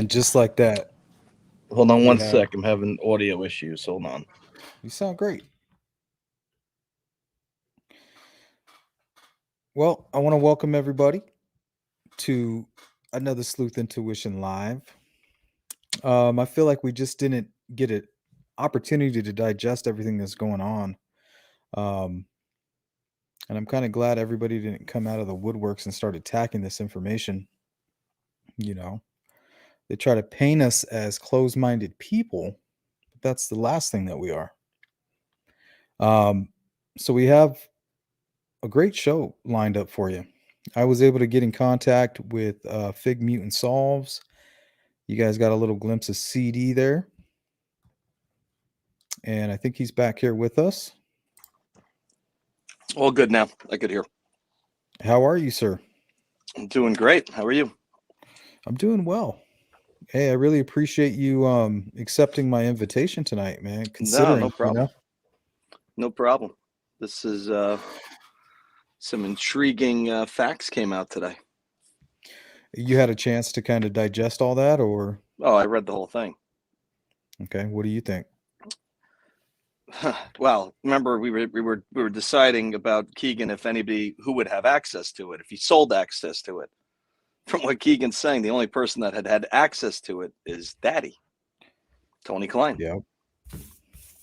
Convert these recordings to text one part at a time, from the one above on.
And just like that, Hold on we one have. sec. I'm having audio issues. Hold on. You sound great. Well, I want to welcome everybody to another Sleuth Intuition Live. I feel like we just didn't get an opportunity to digest everything that's going on. Um, and I'm kind of glad everybody didn't come out of the woodworks and start attacking this information. You know, they try to paint us as closed minded people, but that's the last thing that we are. Um, so we have a great show lined up for you. I was able to get in contact with Fig.Solves. You guys got a little glimpse of CD there. And I think he's back here with us. All good now. I could hear. How are you, sir? I'm doing great. How are you? I'm doing well. Hey, I really appreciate you accepting my invitation tonight, man. No Considering, problem. No problem. This is some intriguing facts came out today. you had a chance to kind of digest all that, or Oh, I read the whole thing. okay, what do you think? Well, remember we were deciding about Keegan if anybody who would have access to it if he sold access to it. From what Keegan's saying, the only person that had access to it is Daddy, Tony Klein. Yeah.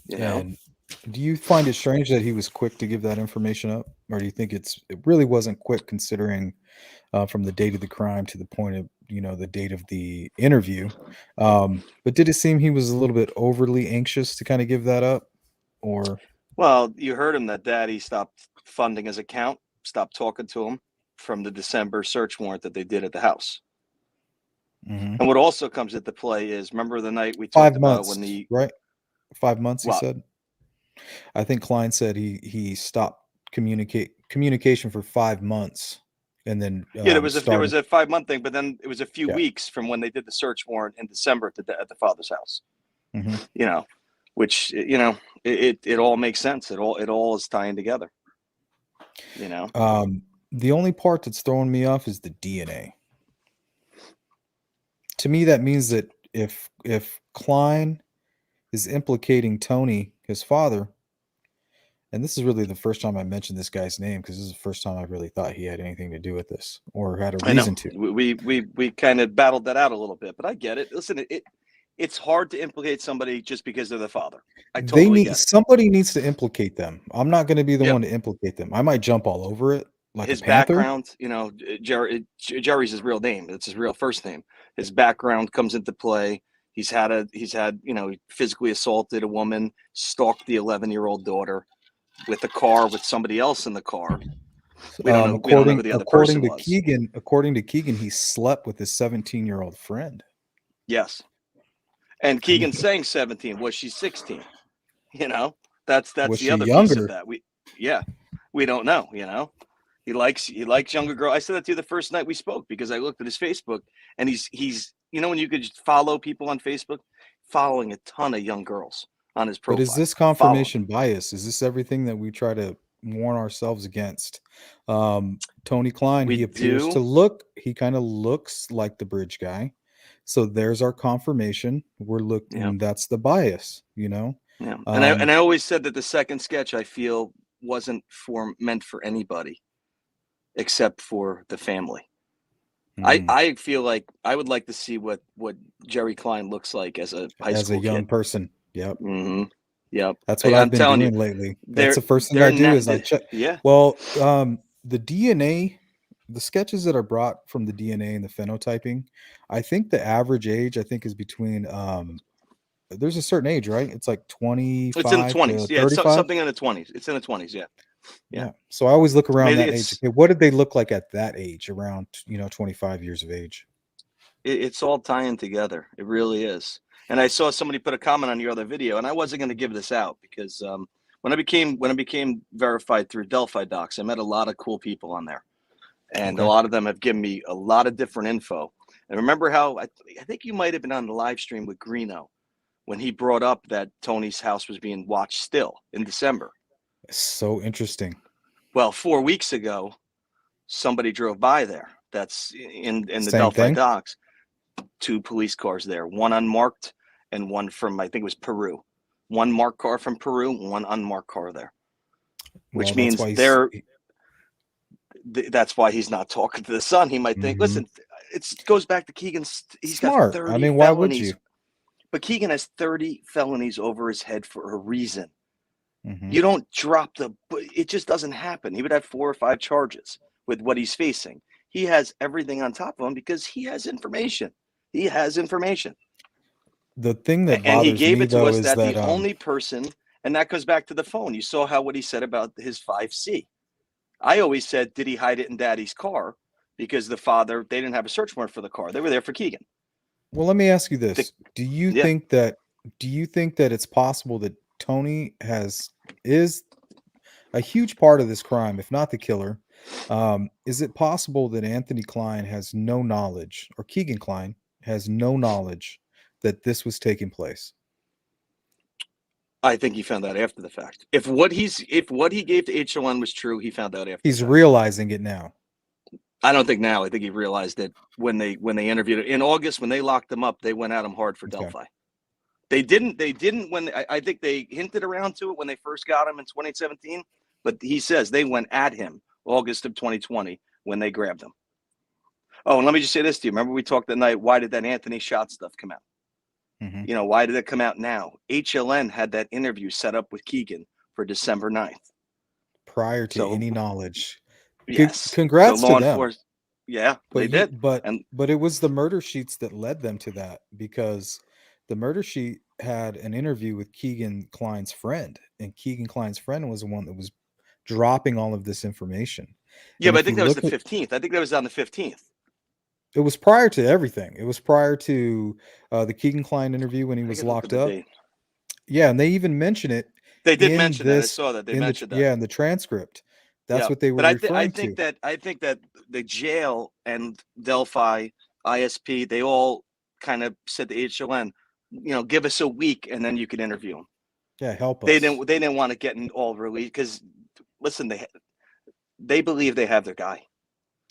You know? And do you find it strange that he was quick to give that information up, or do you think it really wasn't quick considering from the date of the crime to the point of the date of the interview? But did it seem he was a little bit overly anxious to kind of give that up, or? Well, you heard him that Daddy stopped funding his account, stopped talking to him from the December search warrant that they did at the house. Mm-hmm. And what also comes into play is, remember the night we talked 5 about months, when the right? 5 months, he what? said. I think Klein said he stopped communication for 5 months, and then Yeah, there was started. a 5 month thing, but then it was a few Yeah. weeks from when they did the search warrant in December at the father's house. Mm-hmm. You know, which it all makes sense. It all is tying together. You know. The only part that's throwing me off is the DNA. To me, that means that if Klein is implicating Tony, his father, and this is really the first time I mentioned this guy's name because this is the first time I really thought he had anything to do with this or had a I know reason to. we kind of battled that out a little bit, but I get it. Listen, it's hard to implicate somebody just because they're the father. I totally get it. Somebody needs to implicate them. I'm not going to be the Yeah. one to implicate them. I might jump all over it like His a panther. background, Jerry's his real name. It's his real first name. His background comes into play. He's had physically assaulted a woman, stalked the 11-year-old daughter with a car with somebody else in the car. We don't know who the other person was. According to Keegan, he slept with his 17-year-old friend. Yes. And Keegan's saying 17. Was she 16? That's was the she other younger? piece of that. We don't know. He likes younger girls. I said that to you the first night we spoke because I looked at his Facebook and he's when you could just follow people on Facebook, following a ton of young girls on his profile. But is this confirmation bias? Is this everything that we try to warn ourselves against? Tony Klein, he appears to look, he kind of looks like the bridge guy. So there's our confirmation. We're looking, that's the bias, Yeah. And I always said that the second sketch I feel wasn't meant for anybody except for the family. I feel like I would like to see what Jerry Klein looks like as a high school young kid. person. Yep. Mm-hmm. Yep. That's what I've been doing lately. That's the first thing I do is I check. Yeah. Well, the DNA, the sketches that are brought from the DNA and the phenotyping, I think the average age is between there's a certain age, right? It's like 25 it's in the 20s. to Yeah, 35. It's something in the 20s. It's in the 20s, yeah. So I always look around that age. Okay, what did they look like at that age, around 25 years of age? It's all tying together. It really is. And I saw somebody put a comment on your other video, and I wasn't going to give this out because when I became verified through Delphi docs, I met a lot of cool people on there, and a lot of them have given me a lot of different info. And remember how I think you might have been on the live stream with Greeno when he brought up that Tony's house was being watched still in December. So interesting. Well, 4 weeks ago, somebody drove by there. That's in the Delphi docs. two police cars there, one unmarked and one from, I think it was Peru. One marked car from Peru, one unmarked car there, which Well, that's means why that's why he's not talking to the son. He might think, listen, it goes back to Keegan's. He's got smart. 30 I mean, why would felonies. you? But Keegan has 30 felonies over his head for a reason. Mhm. You don't drop it just doesn't happen. He would have 4 or 5 charges with what he's facing. He has everything on top of him because he has information. He has information. The thing that And he bothers gave me it to though us is that that the only person, and that goes back to the phone. You saw what he said about his 5C. I always said, did he hide it in daddy's car? Because the father, they didn't have a search warrant for the car. They were there for Keegan. well, let me ask you this. Do you Yeah. think that it's possible that Tony is a huge part of this crime, if not the killer? Is it possible that Anthony Klein has no knowledge, or Keegan Klein has no knowledge that this was taking place? I think he found out after the fact. If what he gave to HON was true, he found out after He's the fact. realizing it now. I don't think now. I think he realized it when they interviewed him in August, when they locked him up. They went at him hard for Delphi. They didn't when I think they hinted around to it when they first got him in 2017, but he says they went at him August of 2020 when they grabbed him. Oh, and let me just say this to you. Remember we talked that night, why did that Anthony Shot stuff come out? Mhm. You know, why did it come out now? HLN had that interview set up with Keegan for December 9th. Prior to any knowledge. Yes. Congrats so to law them. enforcement, yeah, But they did. but it was the murder sheets that led them to that, because the murder sheet had an interview with Keegan Klein's friend, and Keegan Klein's friend was the one that was dropping all of this information. Yeah, And but I if think you that was look the 15th. I think that was on the 15th. it was prior to everything. It was prior to the Keegan Klein interview when he I was gotta look at locked the up. date. Yeah, and they even mention it They did in mention that. I this saw that. They in the mentioned that. yeah, in the transcript. That's Yeah, what they were but referring to. I think that the jail and Delphi, ISP, they all kind of said to HLN, you know, give us a week and then you can interview them. Yeah, help They us. didn't want to get in all released because listen, they believe they have their guy.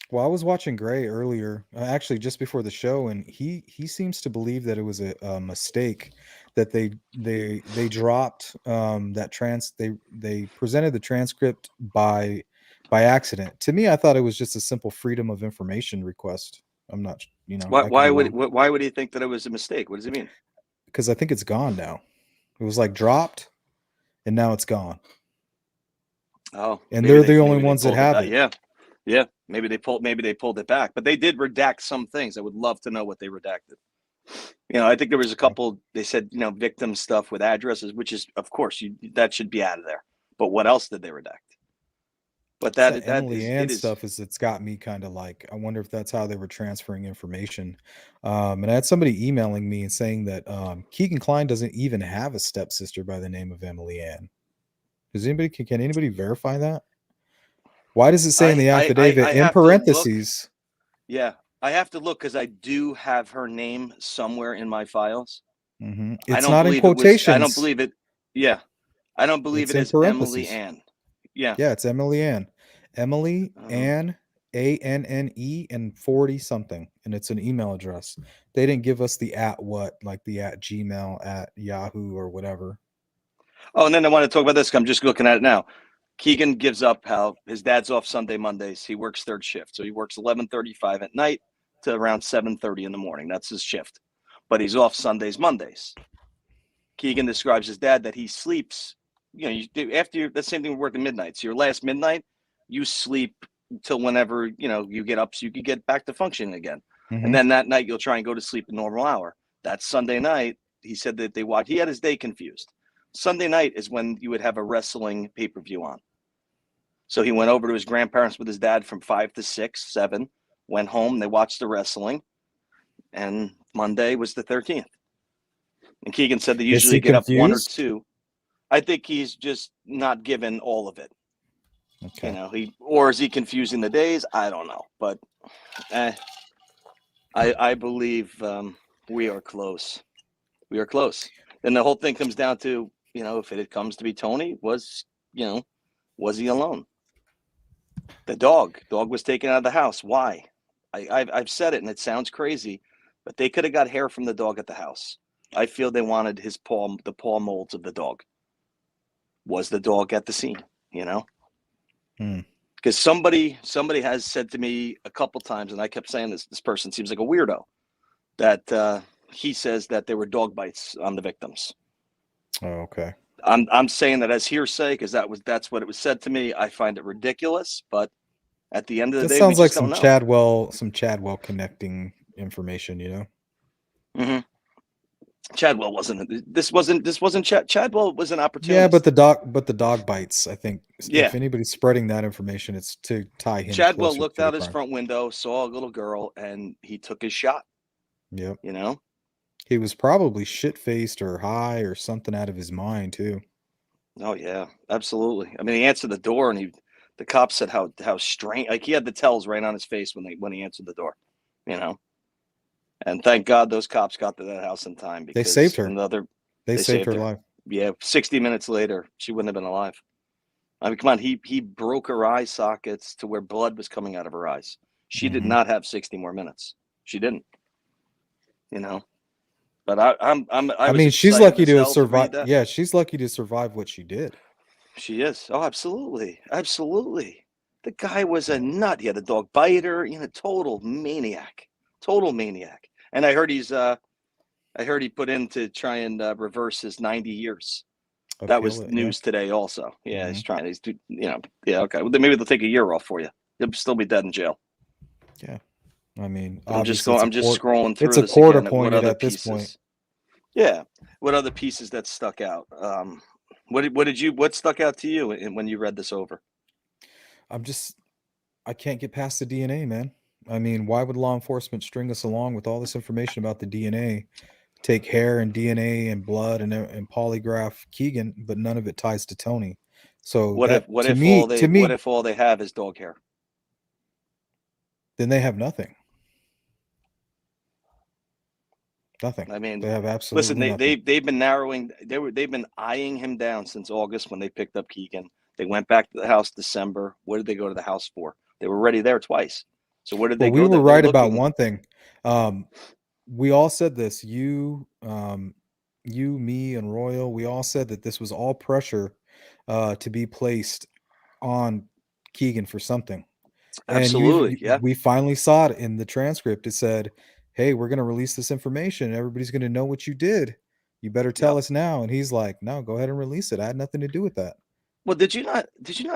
Well, I was watching Gray earlier, actually just before the show, and he seems to believe that it was a mistake that they dropped they presented the transcript by accident. To me, I thought it was just a simple freedom of information request. I'm not, I could be wrong, Why would he think that it was a mistake? What does it mean? because I think it's gone now. It was like dropped, and now it's gone, Oh, and they're the only maybe they ones that pulled it have back. it. Yeah. Maybe they pulled it back, but they did redact some things. I would love to know what they redacted. You know, I think there was a couple. They said, you know, victim stuff with addresses, which is, of course, that should be out of there. But what else did they redact? But It's that that Emily is Ann it is. stuff it's got me kind of like, I wonder if that's how they were transferring information. And I had somebody emailing me and saying that Keegan Klein doesn't even have a stepsister by the name of Emily Ann. Can anybody verify that? Why does it say in the affidavit I in have to look. parentheses? Yeah, I have to look because I do have her name somewhere in my files. I It's don't not in believe it was. I don't quotations. believe it. Yeah, I don't believe It's it in is Emily parentheses. Ann. Yeah. Yeah, it's Emily Ann. Emily Um, Ann, ANNE, and 40 something. And it's an email address. They didn't give us the at what, like the at Gmail, at Yahoo, or whatever. oh, and then I want to talk about this. I'm just looking at it now. Keegan gives up how his dad's off Sunday, Mondays. He works third shift. So he works 11:35 at night to around 7:30 in the morning. That's his shift. But he's off Sundays, Mondays. Keegan describes his dad that he sleeps, you know, you do after the same thing with working midnights. Your last midnight, you sleep till whenever, you know, you get up so you can get back to functioning again. And Mhm. then that night you'll try and go to sleep a normal hour. That Sunday night, he said that he had his day confused. Sunday night is when you would have a wrestling pay-per-view on. So he went over to his grandparents with his dad from 5 to 6, 7, went home, they watched the wrestling, and Monday was the 13th. And Keegan said they Is usually he get up one or confused? two. I think he's just not given all of it. You Okay. know, or is he confusing the days? I don't know, but I believe we are close. We are close. And the whole thing comes down to, you know, if it comes to be Tony, was he alone? The dog was taken out of the house. Why? I've said it, and it sounds crazy, but they could have got hair from the dog at the house. I feel they wanted his paw, the paw molds of the dog. Was the dog at the scene? You know, because somebody has said to me a couple times, and I kept saying this person seems like a weirdo, that he says that there were dog bites on the victims. Oh, okay. I'm saying that as hearsay because that's what it was said to me. I find it ridiculous, but at the end of the That day, we sounds like just don't know. some Chadwell connecting information, you know? Mm-hmm. Chadwell wasn't. This wasn't Chadwell was an Yeah, opportunist. but the dog bites. I think Yeah. if anybody's spreading that information, it's to tie him Chadwell closer looked to the out his crime. front window, saw a little girl, and he took his shot. Yep. You know, He was probably shit-faced or high or something out of his mind too. oh yeah, absolutely. I mean, he answered the door, and the cop said how strange. Like he had the tells right on his face when he answered the door. You know, and thank God those cops got to that house in time They because saved her. They saved her her. life. Yeah, 60 minutes later, she wouldn't have been alive. I mean, come on, he broke her eye sockets to where blood was coming out of her eyes. She did not have 60 more minutes. She didn't. You know, but I was mean, she's excited lucky as to have hell to read survived. that. Yeah, she's lucky to survive what she did. She is. Oh, absolutely, absolutely. The guy was a Yeah. nut. He had a dog biter. You know, total maniac. Total maniac. And I heard he put in to try and reverse his 90 years. That Appeal was it. news today also. Yeah, he's Mhm. trying. He's, you know, yeah, okay. Well, then maybe they'll take a year off for you. You'll still be dead in jail. Yeah. I mean, But obviously I'm just scrolling it's through a this court again at what appointed other at this point. pieces. Yeah, what other pieces that stuck out? What stuck out to you when you read this over? I can't get past the DNA, man. I mean, why would law enforcement string us along with all this information about the DNA? Take hair and DNA and blood and polygraph Keegan, but none of it ties to Tony. So that What to me, if all they have is dog hair? then they have nothing. Nothing. I mean, They have listen, absolutely nothing. they've been narrowing. They've been eyeing him down since August when they picked up Keegan. They went back to the house December. What did they go to the house for? They were already there twice. So where did they Well, we go? were They're right about looking. one thing. We all said this. You, me, and Royal. We all said that this was all pressure to be placed on Keegan for something. And Absolutely, yeah, we finally saw it in the transcript. It said, "Hey, we're going to release this information. Everybody's going to know what you did. You better tell yep. us now." And he's like, "No, go ahead and release it. I had nothing to do with that." Well, did you not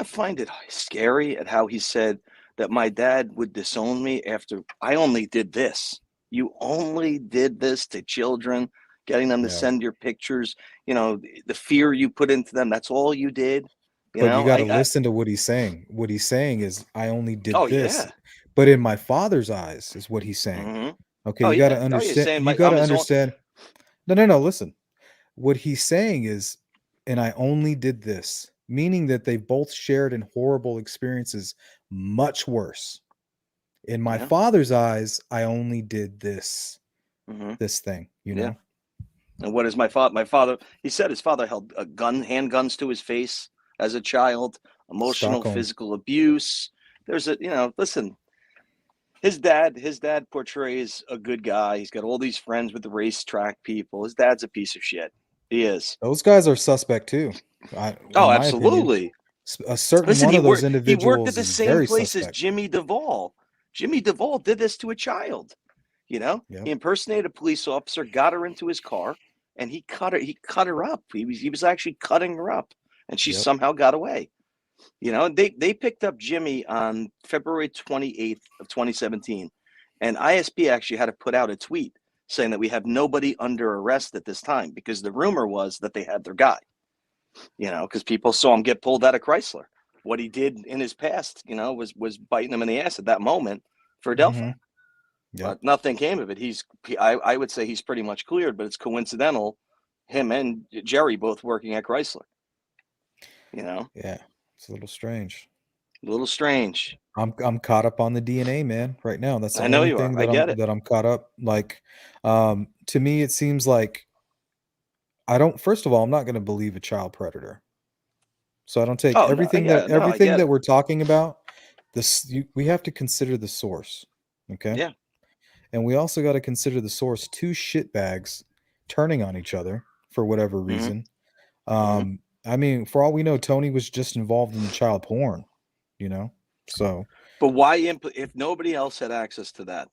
find it scary at how he said that my dad would disown me after I only did this? You only did this to children, getting them to Yeah. send your pictures, you know, the fear you put into them, that's all you did. You But you know, got to listen to what he's saying. What he's saying is, "I only did oh this." yeah. But in my father's eyes is what he's saying. Hmm. Okay, Oh you got to yeah. Oh yeah. understand Saying you my got I'm to his own. understand. No, no, no, listen. What he's saying is, and I only did this, meaning that they both shared in horrible experiences, much worse. In my Yeah. father's eyes, I only did Hmm. this thing, you Yeah. know? And what is my father? My father, he said his father held handguns to his face as a child, emotional, Stockholm. physical abuse. There's a, you know, listen, his dad portrays a good guy. He's got all these friends with the racetrack people. His dad's a piece of shit. He is. Those guys are suspect too. In Oh, my opinion, absolutely. a certain Listen, one of those he worked at individuals the is same very place as suspect. Jimmy Duvall. Jimmy Duvall did this to a child. You know, Yep. he impersonated a police officer, got her into his car, and he cut her up. He was actually cutting her up, and she Yep. somehow got away. You know, they picked up Jimmy on February 28th of 2017, and ISP actually had to put out a tweet saying that we have nobody under arrest at this time because the rumor was that they had their guy. You know, because people saw him get pulled out of Chrysler. What he did in his past, you know, was biting them in the ass at that moment for Delphi. Mhm. Yep. But nothing came of it. I would say he's pretty much cleared, but it's coincidental, him and Jerry both working at Chrysler. You know, Yeah. It's a little strange. a little strange. I'm caught up on the DNA, man, right now. That's the I know only you are. thing I get it. that I'm caught up. Like, to me, it seems like I don't. First of all, I'm not going to believe a child predator. So I don't take Oh no, I get it. No, I everything get that it. we're talking about. We have to consider the source. Okay, Yeah. And we also got to consider the source, two shitbags turning on each other for whatever Mm-hmm. reason. Mm-hmm. I mean, for all we know, Tony was just involved in the child porn, you know? So, But why, if nobody else had access to that,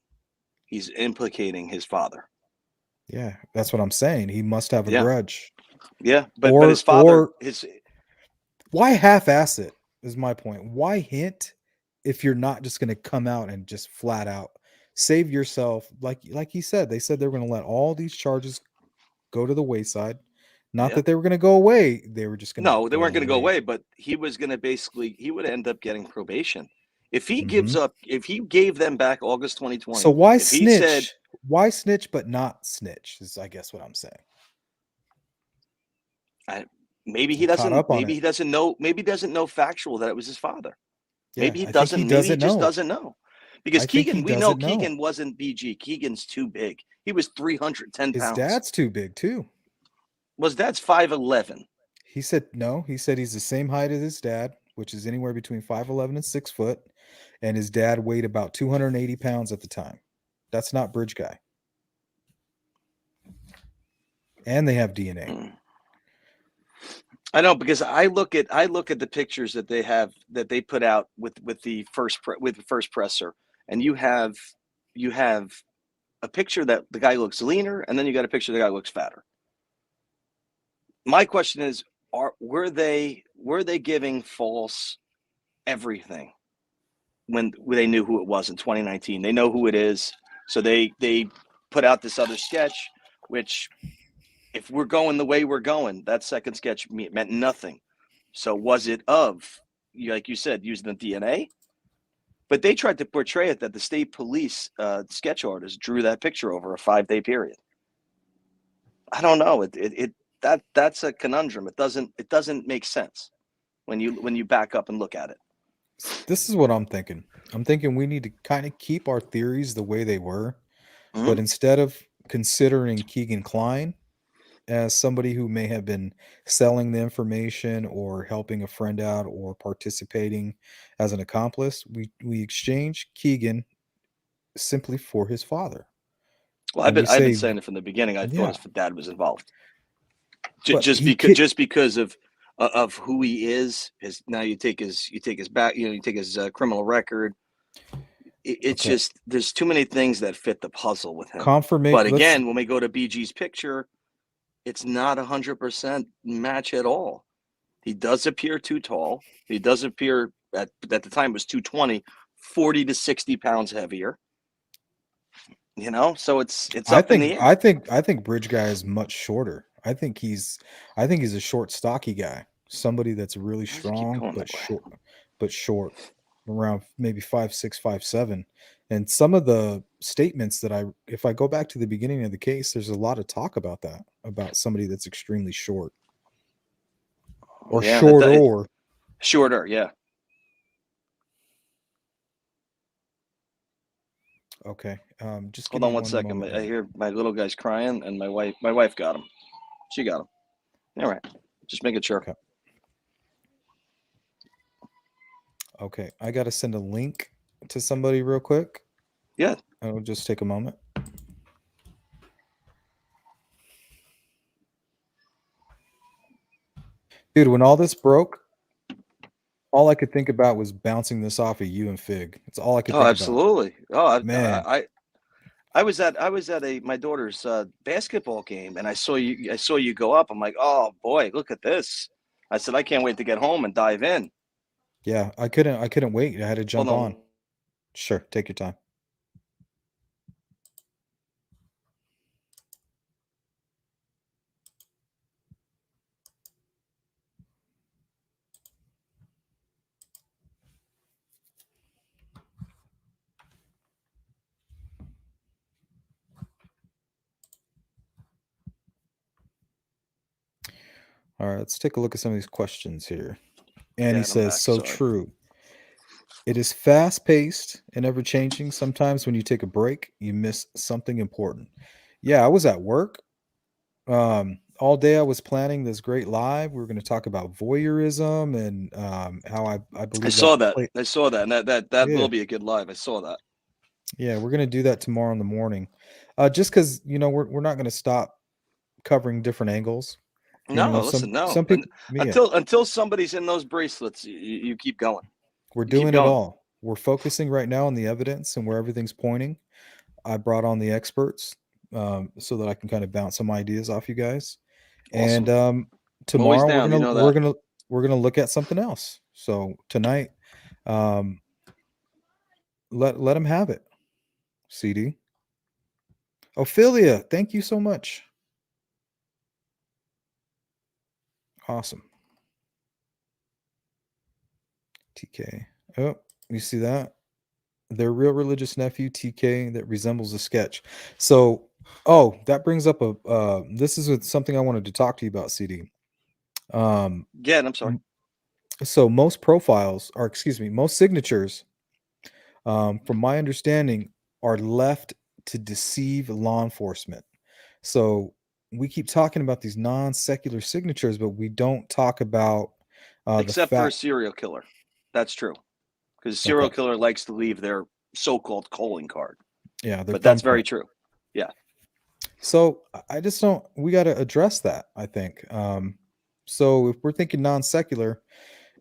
he's implicating his father. yeah, that's what I'm saying. He must have a Yeah. grudge. Yeah. But his father, Or why half-ass it is my point. Why hint if you're not just going to come out and just flat out save yourself? Like he said, they said they were going to let all these charges go to the wayside. Not yeah. that they were going to go away. They were just going to No, they go weren't going to go away. away, but he was going to he would end up getting probation. If he Hmm. if he gave them back August So 2020, why if he said, snitch? Why snitch but not snitch is, I guess, what I'm saying. maybe he I'm caught doesn't, up on it. maybe he doesn't know factual that it was his father. Yeah, Maybe he I think he doesn't, maybe he doesn't just know. doesn't know. Because I think he Keegan, we know doesn't know. Keegan wasn't BG. Keegan's too big. He was 310 His pounds. dad's too big too. Was Dad's 5'11"? He said no. He said he's the same height as his dad, which is anywhere between 5'11" and 6 foot. And his dad weighed about 280 pounds at the time. That's not Bridge Guy. And they have DNA. I know, because I look at the pictures that they put out with the first presser, and you have a picture that the guy looks leaner, and then you got a picture the guy looks fatter. My question is, were they giving false everything when they knew who it was in 2019? They know who it is, so they put out this other sketch, which, if we're going the way we're going, that second sketch meant nothing. So was it like you said, using the DNA? But they tried to portray it that the state police sketch artist drew that picture over a 5-day period. I don't know. That's a conundrum. It doesn't make sense when you back up and look at it. This is what I'm thinking. I'm thinking we need to kind of keep our theories the way they were, but instead of considering Keegan Klein as somebody who may have been selling the information or helping a friend out or participating as an accomplice, we exchange Keegan simply for his father. Well, And we I've been say, saying it from the beginning. I thought yeah, his dad was involved, but just because of who he is. Now you take his back, you take his criminal record. It's okay. just, there's too many things that fit the puzzle with him. Confirmation. But again, when we go to BG's picture, it's not 100% match at all. He does appear too tall. He does appear, at the time it was 220, 40 to 60 pounds heavier. So it's up in the air. I think Bridge Guy is much shorter. I think he's a short, stocky guy. Somebody that's really Why does it keep strong going but that way? short, around maybe 5'6", 5'7". And some of the statements that if I go back to the beginning of the case, there's a lot of talk about that, about somebody that's extremely short. Or Yeah, shorter. shorter, yeah. Okay. Just give Hold me on one one second. moment I here. hear my little guy's crying, and my wife got him. She got him. All right. Just making sure. Okay. Okay. I got to send a link to somebody real quick. Yeah. It'll just take a moment. Dude, when all this broke, all I could think about was bouncing this off of you and Fig. It's all I could Oh, think about. absolutely. Oh, Man. I was at my daughter's basketball game, and I saw you go up. I'm like, oh boy, look at this. I said, I can't wait to get home and dive in. Yeah, I couldn't wait. I had to Hold jump on. on. Sure, take your time. All right, let's take a look at some of these questions here. And he Yeah, and I'm says, back. so Sorry. true. It is fast paced and ever changing. Sometimes when you take a break, you miss something important. Yeah, I was at work. All day I was planning this great live. We were going to talk about voyeurism and how I I believe that saw that. play. I saw that, and that Yeah, will be a good live. I saw that. Yeah, we're gonna do that tomorrow in the morning. Just because we're not gonna stop covering different angles. No, Some listen, no. some people, yeah, Until somebody's in those bracelets, you keep going. we're You keep doing it going. all. We're focusing right now on the evidence and where everything's pointing. I brought on the experts so that I can kind of bounce some ideas off you guys. And Awesome. I'm always tomorrow down. You know we're that. gonna we're gonna look at something else. So tonight, um, let him have it. CD. Ophelia, thank you so much. Awesome. TK. Oh, you see that? Their real religious nephew, TK, that resembles a sketch. So, oh, that brings up a. This is something I wanted to talk to you about, CD. Um, Again, I'm sorry. so most profiles, or excuse me, most signatures, from my understanding, are left to deceive law enforcement. So we keep talking about these non-secular signatures, but we don't talk about the Except for a fact. serial killer. That's true. Because a serial Okay, killer likes to leave their so-called calling card. yeah, their But that's very thumbprint. true. Yeah. So I just don't. We got to address that. I think. So if we're thinking non-secular,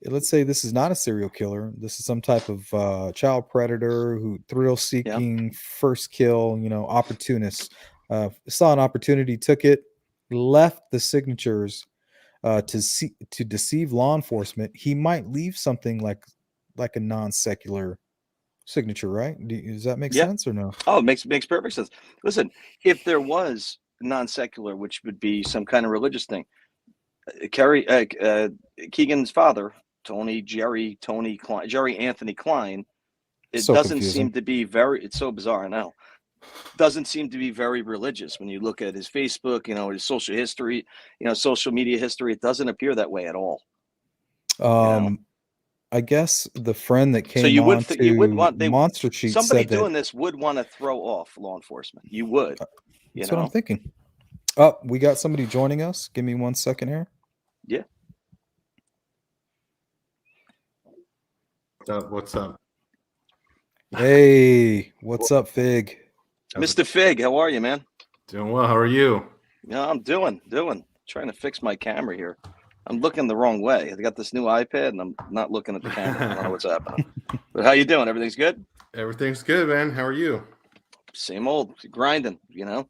let's say this is not a serial killer. This is some type of child predator who Yeah. thrill-seeking, first kill. Opportunist. Saw an opportunity, took it, left the signatures to deceive law enforcement. He might leave something like a non-secular signature, right? Does that make Yeah. sense or no? Oh, it makes perfect sense. Listen, if there was non-secular, which would be some kind of religious thing, Keegan's father, Jerry Anthony Klein, it So doesn't confusing. seem to be very. It's so bizarre. I know. Doesn't seem to be very religious when you look at his Facebook, his social history, social media history. It doesn't appear that way at all. You know. Um, I guess the friend that So came you would on you would to want Monster Sheet somebody said that doing this would want to throw off law enforcement. You would. You that's what I'm know. thinking. Oh, we got somebody joining us. Give me 1 second here. Yeah. What's up? Hey, what's up, Fig? Mr. Fig, how are you, man? Doing well. How are you? Yeah, I'm doing. Trying to fix my camera here. I'm looking the wrong way. I got this new iPad and I'm not looking at the camera. I don't know what's happening. But how you doing? Everything's good? Everything's good, man. How are you? Same old, grinding,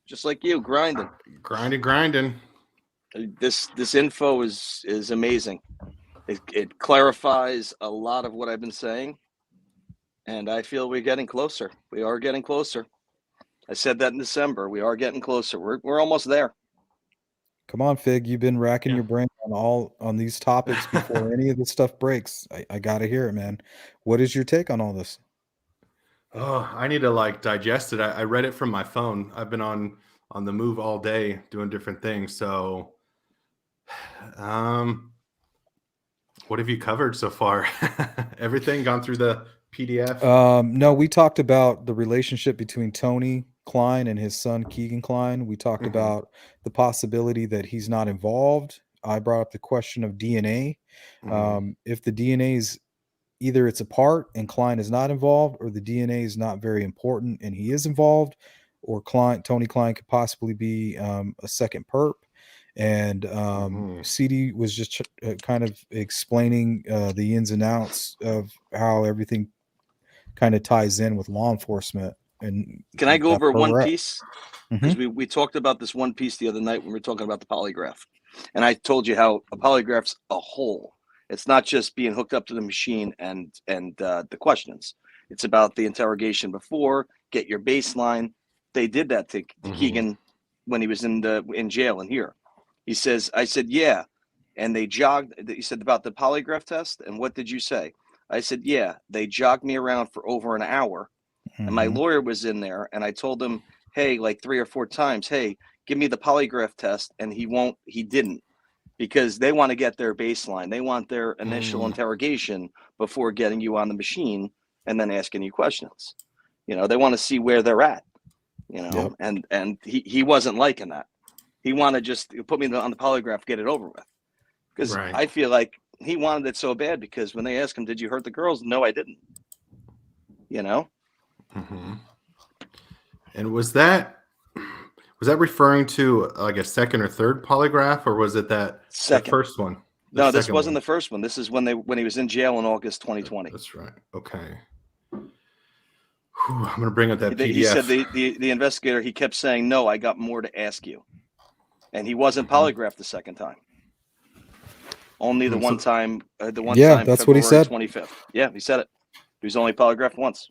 just like you, grinding. Grinding. This info is amazing. It clarifies a lot of what I've been saying, and I feel we're getting closer. We are getting closer. I said that in December. We are getting closer. We're almost there. Come on, Fig. You've been racking Yeah. your brain on these topics before any of this stuff breaks. I gotta hear it, man. What is your take on all this? Oh, I need to digest it. I read it from my phone. I've been on the move all day doing different things. So, what have you covered so far? Everything gone through the PDF? No, we talked about the relationship between Tony Klein and his son Keegan Klein. We talked Mhm. about the possibility that he's not involved. I brought up the question of DNA. Mhm. If the DNA is either it's a part and Klein is not involved, or the DNA is not very important and he is involved, or Tony Klein could possibly be a second perp. And Mhm. CD was just kind of explaining the ins and outs of how everything kind of ties in with law enforcement, and Can I go that's over where one we're at. piece? Because Mhm. we talked about this one piece the other night when we were talking about the polygraph. And I told you how a polygraph's a whole. It's not just being hooked up to the machine and the questions. It's about the interrogation before, get your baseline. They did that to Mhm. Keegan when he was in jail in here. I said, yeah. And they jogged. He said about the polygraph test. And what did you say? I said, yeah. They jogged me around for over an hour. And my Mhm. lawyer was in there, and I told him, hey, like 3 or 4 times, hey, give me the polygraph test. And he didn't, because they want to get their baseline. They want their initial Mhm. interrogation before getting you on the machine and then asking you questions. They want to see where they're at, Yep. and he wasn't liking that. He wanted just put me on the polygraph, get it over with. Because Right. I feel like he wanted it so bad, because when they asked him, did you hurt the girls? No, I didn't. Mhm. And was that referring to like a second or third polygraph, or was it that the Second. first one? No, this wasn't the first one. This is when he was in jail in August 2020. That's right. Okay. Whew, I'm gonna bring up that PDF. He said the investigator, he kept saying, "No, I got more to ask you," and he wasn't Mm-hmm. polygraphed the second time. Only the one time. The one Yeah, time. that's February what he said. 25th. Yeah, he said it. He was only polygraphed once.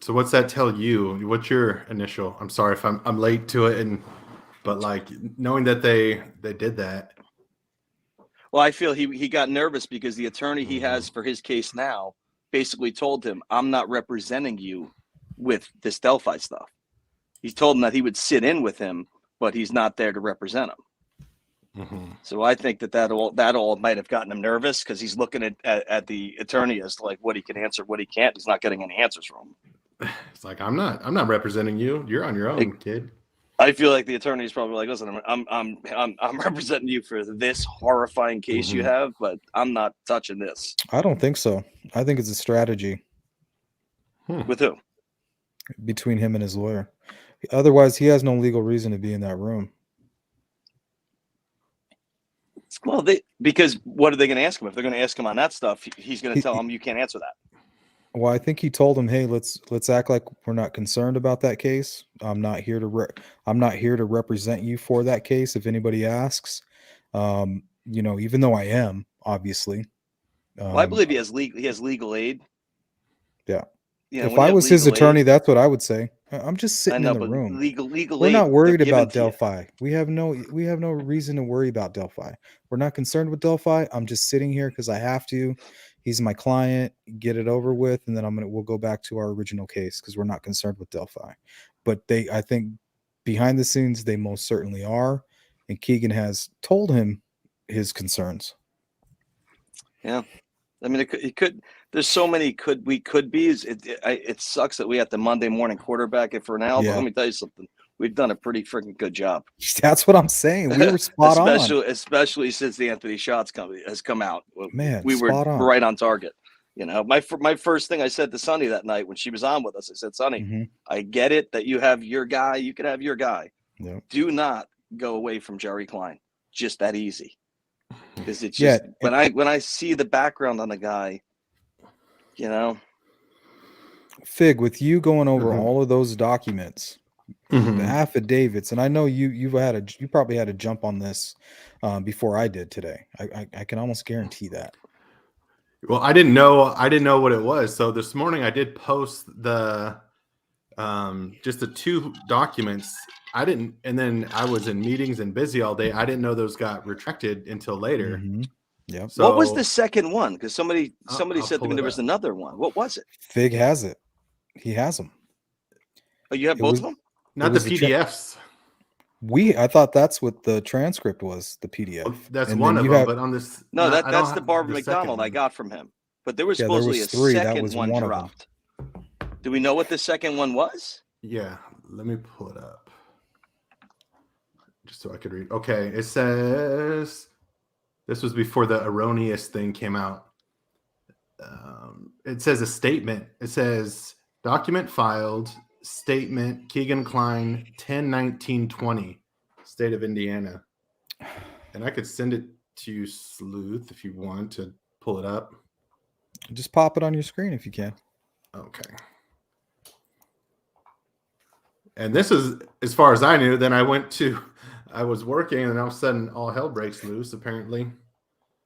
So what's that tell you? What's your initial? I'm sorry if I'm late to it, but like knowing that they did that. Well, I feel he got nervous because the attorney he has for his case now basically told him, "I'm not representing you with this Delphi stuff." He told him that he would sit in with him, but he's not there to represent him. Mm-hmm. So I think that all might have gotten him nervous because he's looking at the attorney as to like what he can answer, what he can't. He's not getting any answers from him. It's like I'm not representing you. You're on your own, kid. I feel like the attorney's probably like, "Listen, I'm representing you for this horrifying case you have, but I'm not touching this." I don't think so. I think it's a strategy With who? between him and his lawyer. Otherwise, he has no legal reason to be in that room. Well, because what are they going to ask him? If they're going to ask him on that stuff, he's going to tell them, "You can't answer that." Well, I think he told him, "Hey, let's act like we're not concerned about that case. I'm not here to represent you for that case. If anybody asks, even though I am, obviously." Well, I believe he has legal aid. Yeah. You know, If I was his attorney, that's what I would say. I'm just sitting in the room. Legal We're not aid, worried they're about given to you. Delphi. We have no reason to worry about Delphi. We're not concerned with Delphi. I'm just sitting here because I have to. He's my client. Get it over with, and then we'll go back to our original case because we're not concerned with Delphi. But I think behind the scenes, they most certainly are. And Keegan has told him his concerns. Yeah. I mean, it could. There's so many could be's. It sucks that we have to Monday morning quarterback it for now. Yeah. But let me tell you something. We've done a pretty freaking good job. That's what I'm saying. We were spot on. Especially since the Anthony Shots has come out. Man, we were spot on. right on target. You know, my first thing I said to Sonny that night when she was on with us, I said, "Sonny, I get it that you have your guy. You can have your guy. Yep. Do not go away from Jerry Klein. Just that easy." Because it's just when I see the background on the guy, you know. Fig, with you going over all of those documents, the affidavits, and I know you probably had to jump on this before I did today. I can almost guarantee that. Well, I didn't know what it was. So this morning I did post the just the 2 documents. And then I was in meetings and busy all day. I didn't know those got retracted until later. Yeah. So, what was the second one? Because somebody said to me there was another one. What was it? Fig has it. He has them. Oh, you have both of them? Not the PDFs. I thought that's what the transcript was, the PDF. Well, that's one of them, but on this. No, that's the Barbara McDonald I got from him. But there was supposedly a second one dropped. Do we know what the second one was? Yeah, let me pull it up. Just so I could read. Okay, it says this was before the erroneous thing came out. It says a statement. It says document filed, statement, Keegan Klein, 10/19/20, state of Indiana. And I could send it to you, Sleuth, if you want to pull it up. Just pop it on your screen if you can. Okay. And this is, as far as I knew, then I was working and all of a sudden all hell breaks loose, apparently.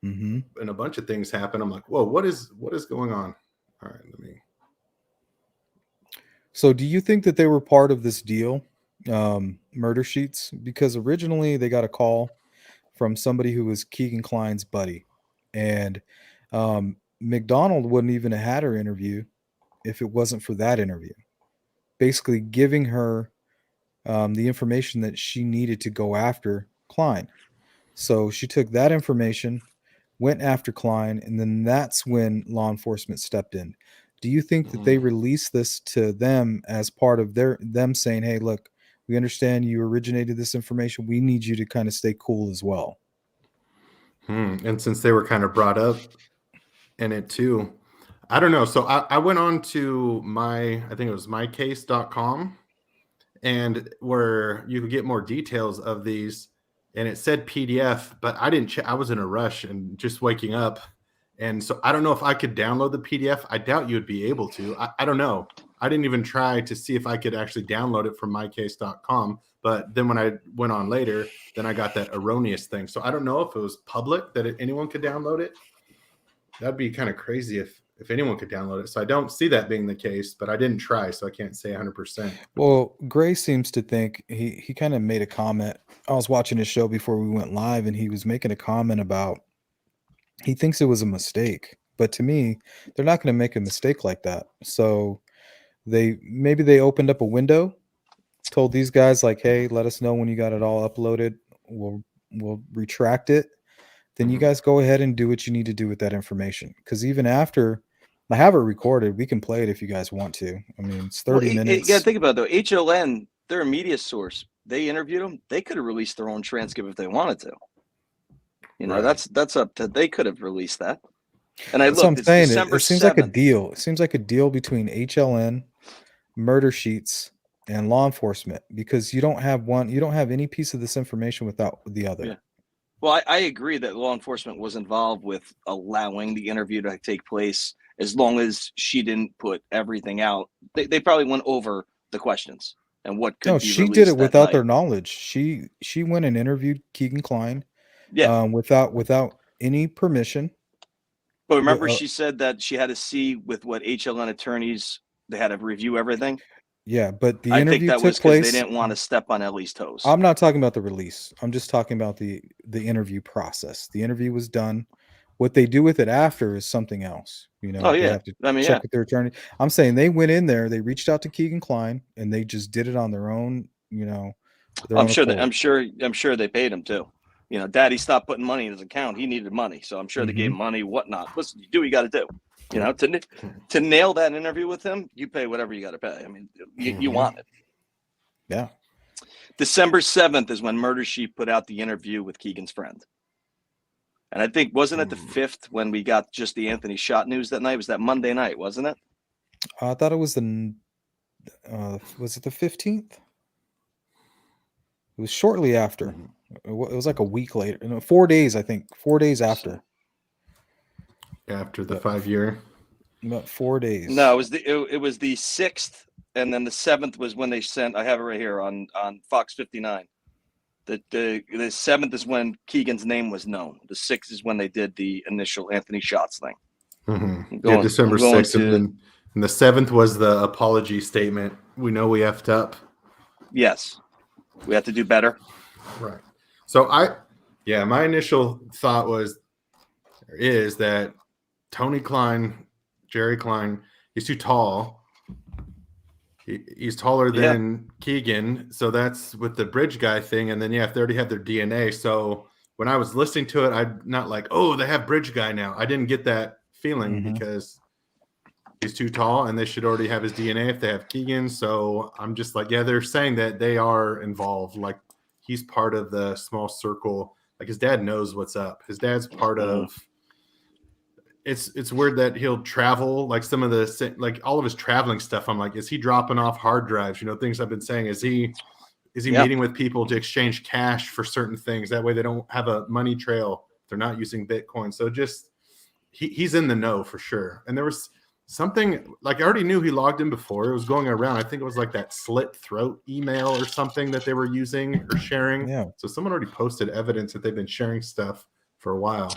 And a bunch of things happen. I'm like, whoa, what is going on? All right, let me. So do you think that they were part of this deal, murder sheets? Because originally they got a call from somebody who was Keegan Klein's buddy. And McDonald wouldn't even have had her interview if it wasn't for that interview. Basically giving her the information that she needed to go after Klein. So she took that information, went after Klein, and then that's when law enforcement stepped in. Do you think that they released this to them as part of them saying, "Hey, look, we understand you originated this information. We need you to kind of stay cool as well"? And since they were kind of brought up in it too, I don't know. So I went on to I think it was mycase.com, and where you could get more details of these, and it said PDF, but I didn't check. I was in a rush and just waking up, and so I don't know if I could download the PDF. I doubt you would be able to. I don't know. I didn't even try to see if I could actually download it from mycase.com. But then when I went on later, then I got that erroneous thing. So I don't know if it was public that anyone could download it. That'd be kind of crazy if anyone could download it. So I don't see that being the case, but I didn't try, so I can't say 100%. Well, Gray seems to think he kind of made a comment. I was watching his show before we went live, and he was making a comment about he thinks it was a mistake. But to me, they're not going to make a mistake like that. So maybe they opened up a window, told these guys like, "Hey, let us know when you got it all uploaded. We'll retract it. Then you guys go ahead and do what you need to do with that information." Because even after I have it recorded, we can play it if you guys want to. I mean, it's 30 minutes. You got to think about it, though. HLN, they're a media source. They interviewed them. They could have released their own transcript if they wanted to. You know, Right. that's up to. They could have released that. And That's what I'm it's saying. December It seems like a 7th. deal. It seems like a deal between HLN, murder sheets, and law enforcement, because you don't have any piece of this information without the other. Yeah. Well, I agree that law enforcement was involved with allowing the interview to take place as long as she didn't put everything out. They probably went over the questions and what could No, be she released did it that without night. their knowledge. She went and interviewed Keegan Klein, Yeah. without any permission. But remember, she said that she had to see with what HLN attorneys, they had to review everything. Yeah, but the I think interview that was took because place. they didn't want to step on Ellie's toes. I'm not talking about the release. I'm just talking about the interview process. The interview was done. What they do with it after is something else. You know, Oh, they yeah. have to I mean, check yeah. with their attorney. I'm saying they went in there, they reached out to Keegan Klein, and they just did it on their own, you know, their own accord. I'm sure they paid him too. You know, Daddy stopped putting money in his account. He needed money, so I'm sure they gave him money, whatnot. Listen, you do what you got to do. You know, to nail that interview with him, you pay whatever you got to pay. I mean, you want it. Yeah. December 7th is when Murder Sheet put out the interview with Keegan's friend. And I think, wasn't it the 5th when we got just the Anthony shot news that night? It was that Monday night, wasn't it? I thought it was was it the 15th? It was shortly after. It was like a week later. No, 4 days, I think. 4 days after. After the 5-year. About 4 days. No, it was the 6th, and then the 7th was when they sent. I have it right here on Fox 59. The 7th is when Keegan's name was known. The 6th is when they did the initial Anthony shots thing. Yeah, December 6th, and the 7th was the apology statement. We know we effed up. Yes, we have to do better. Right. So my initial thought is that Tony Klein, Jerry Klein, he's too tall. He's taller than Keegan. So that's with the bridge guy thing. And then, if they already have their DNA. So when I was listening to it, I'm not like, oh, they have bridge guy now. I didn't get that feeling because he's too tall and they should already have his DNA if they have Keegan. So I'm just like, they're saying that they are involved. Like he's part of the small circle. Like his dad knows what's up. His dad's part of. It's weird that he'll travel, like some of the, like all of his traveling stuff. I'm like, is he dropping off hard drives? You know, things I've been saying. Is he meeting with people to exchange cash for certain things? That way they don't have a money trail. They're not using Bitcoin. So just he's in the know for sure. And there was something like I already knew he logged in before. It was going around. I think it was like that slit throat email or something that they were using or sharing. Yeah. So someone already posted evidence that they've been sharing stuff for a while.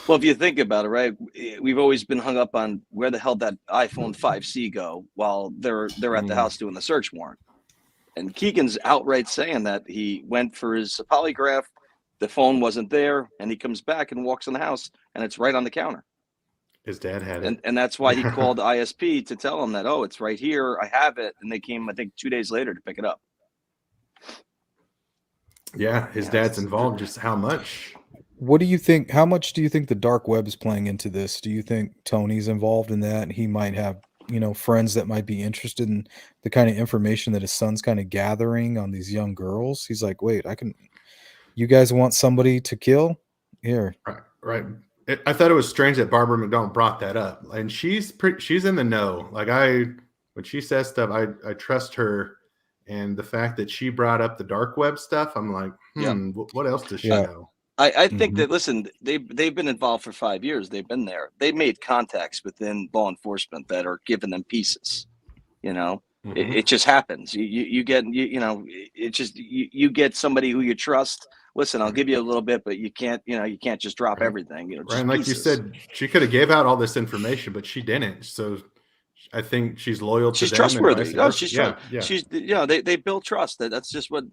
Well, if you think about it, right, we've always been hung up on where the hell that iPhone 5C go while they're at the house doing the search warrant. And Keegan's outright saying that he went for his polygraph, the phone wasn't there, and he comes back and walks in the house, and it's right on the counter. His dad had it. And that's why he called ISP to tell him that, oh, it's right here, I have it. And they came, I think, 2 days later to pick it up. Yeah, his dad's involved. Just how much? What do you think? How much do you think the dark web is playing into this? Do you think Tony's involved in that? He might have, friends that might be interested in the kind of information that his son's kind of gathering on these young girls. He's like, wait, you guys want somebody to kill? Here. Right. I thought it was strange that Barbara McDonald brought that up. And she's in the know. Like when she says stuff, I trust her And the fact that she brought up the dark web stuff, I'm like, Yep. what else does she Yeah. know? I think that, listen, they've been involved for 5 years. They've been there. They made contacts within law enforcement that are giving them pieces. You know, it just happens. You get it just you get somebody who you trust. Listen, I'll give you a little bit, but you can't just drop everything. You know, just right. And like pieces. you said, she could have gave out all this information, but she didn't. So I think she's loyal to She's them trustworthy. and vice Oh, versa. she's yeah. she's they build trust. That's just what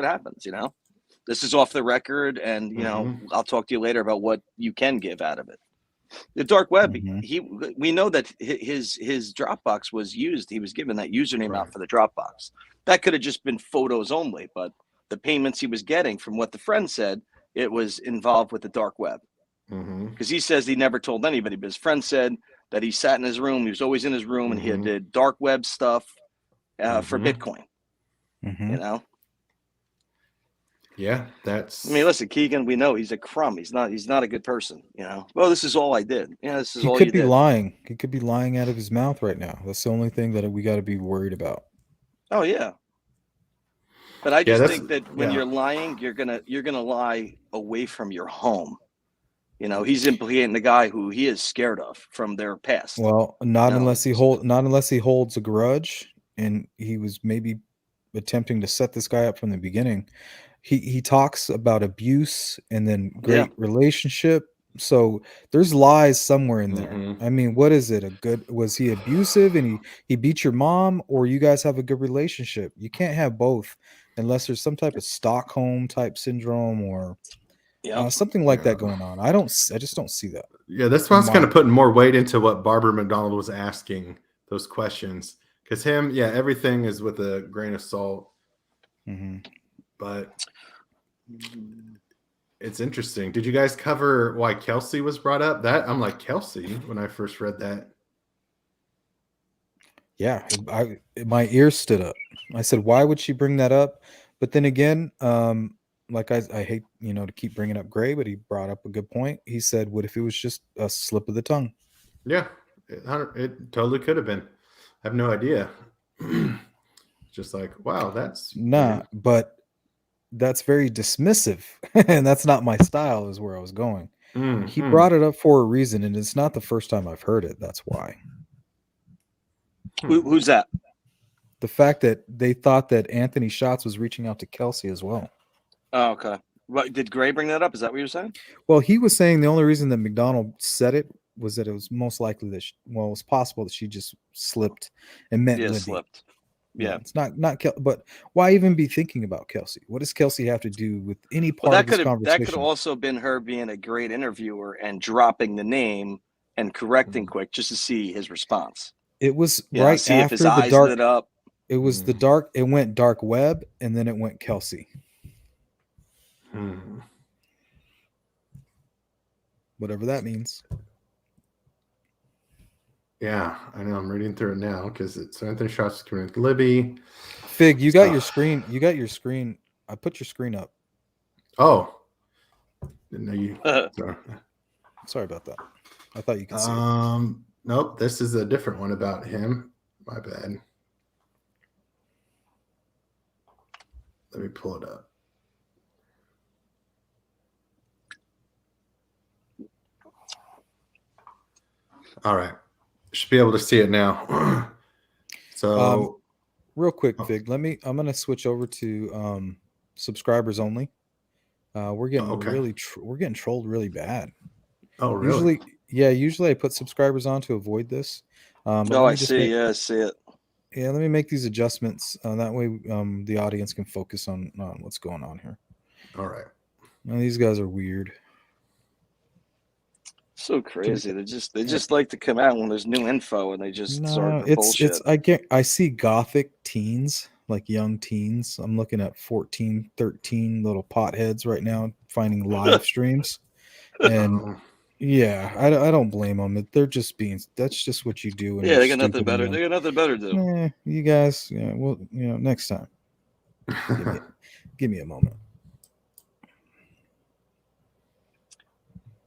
happens. You know, this is off the record, and I'll talk to you later about what you can give out of it. The dark web, we know that his Dropbox was used. He was given that username out for the Dropbox. That could have just been photos only, but the payments he was getting, from what the friend said, it was involved with the dark web. Because he says he never told anybody, but his friend said that he sat in his room. He was always in his room, and he did dark web stuff for Bitcoin. You know. Yeah, that's. I mean, listen, Keegan. We know he's a crumb. He's not a good person. You know. Well, this is all I did. Yeah, this is all he you could be did. lying. He could be lying out of his mouth right now. That's the only thing that we got to be worried about. Oh yeah. But I just think that when you're lying, you're gonna lie away from your home. You know, he's implicating the guy who he is scared of from their past. Well, not unless he holds a grudge, and he was maybe attempting to set this guy up from the beginning. He talks about abuse and then great relationship. So there's lies somewhere in there. I mean, what is it? Was he abusive and he beat your mom, or you guys have a good relationship? You can't have both unless there's some type of Stockholm type syndrome or something like that going on. I just don't see that. Yeah, that's why I was kind of putting more weight into what Barbara McDonald was asking those questions, because everything is with a grain of salt. But it's interesting. Did you guys cover why Kelsey was brought up? That I'm like, Kelsey, when I first read that. Yeah, my ears stood up. I said, why would she bring that up? But then again, like I hate, to keep bringing up Gray, but he brought up a good point. He said, what if it was just a slip of the tongue? Yeah, it totally could have been. I have no idea. Just like, wow, that's weird. But that's very dismissive, and that's not my style, is where I was going. He brought it up for a reason, and it's not the first time I've heard it. That's why. Who's that? The fact that they thought that Anthony Schatz was reaching out to Kelsey as well. Oh, okay. What, did Gray bring that up? Is that what you're saying? Well, he was saying the only reason that McDonald said it was that it was most likely that it was possible that she just slipped and meant Libby. Slipped. Yeah, it's not but why even be thinking about Kelsey? What does Kelsey have to do with any part of this conversation? That could have also been her being a great interviewer and dropping the name and correcting quick just to see his response. It was right see after if his eyes lit up. It was the dark. It went dark web, and then it went Kelsey. Whatever that means. Yeah, I know. I'm reading through it now because it's Anthony Schatz with Libby. Fig, you got your screen. You got your screen. I put your screen up. Oh, didn't know you. Sorry about that. I thought you could see it. Nope, this is a different one about him. My bad. Let me pull it up. All right. Should be able to see it now. So real quick, Fig, I'm going to switch over to subscribers only. We're getting we're getting trolled really bad. Oh, really? Usually I put subscribers on to avoid this. I see. I see it. Yeah, let me make these adjustments. That way the audience can focus on what's going on here. All right. Now, these guys are weird. So crazy. They just like to come out when there's new info and they just start the bullshit. I see gothic teens, like young teens. I'm looking at 14, 13 little potheads right now finding live streams. And I don't blame them. They're just that's just what you do. They got nothing better. They got nothing better to do. You guys, well, next time. Give me a moment.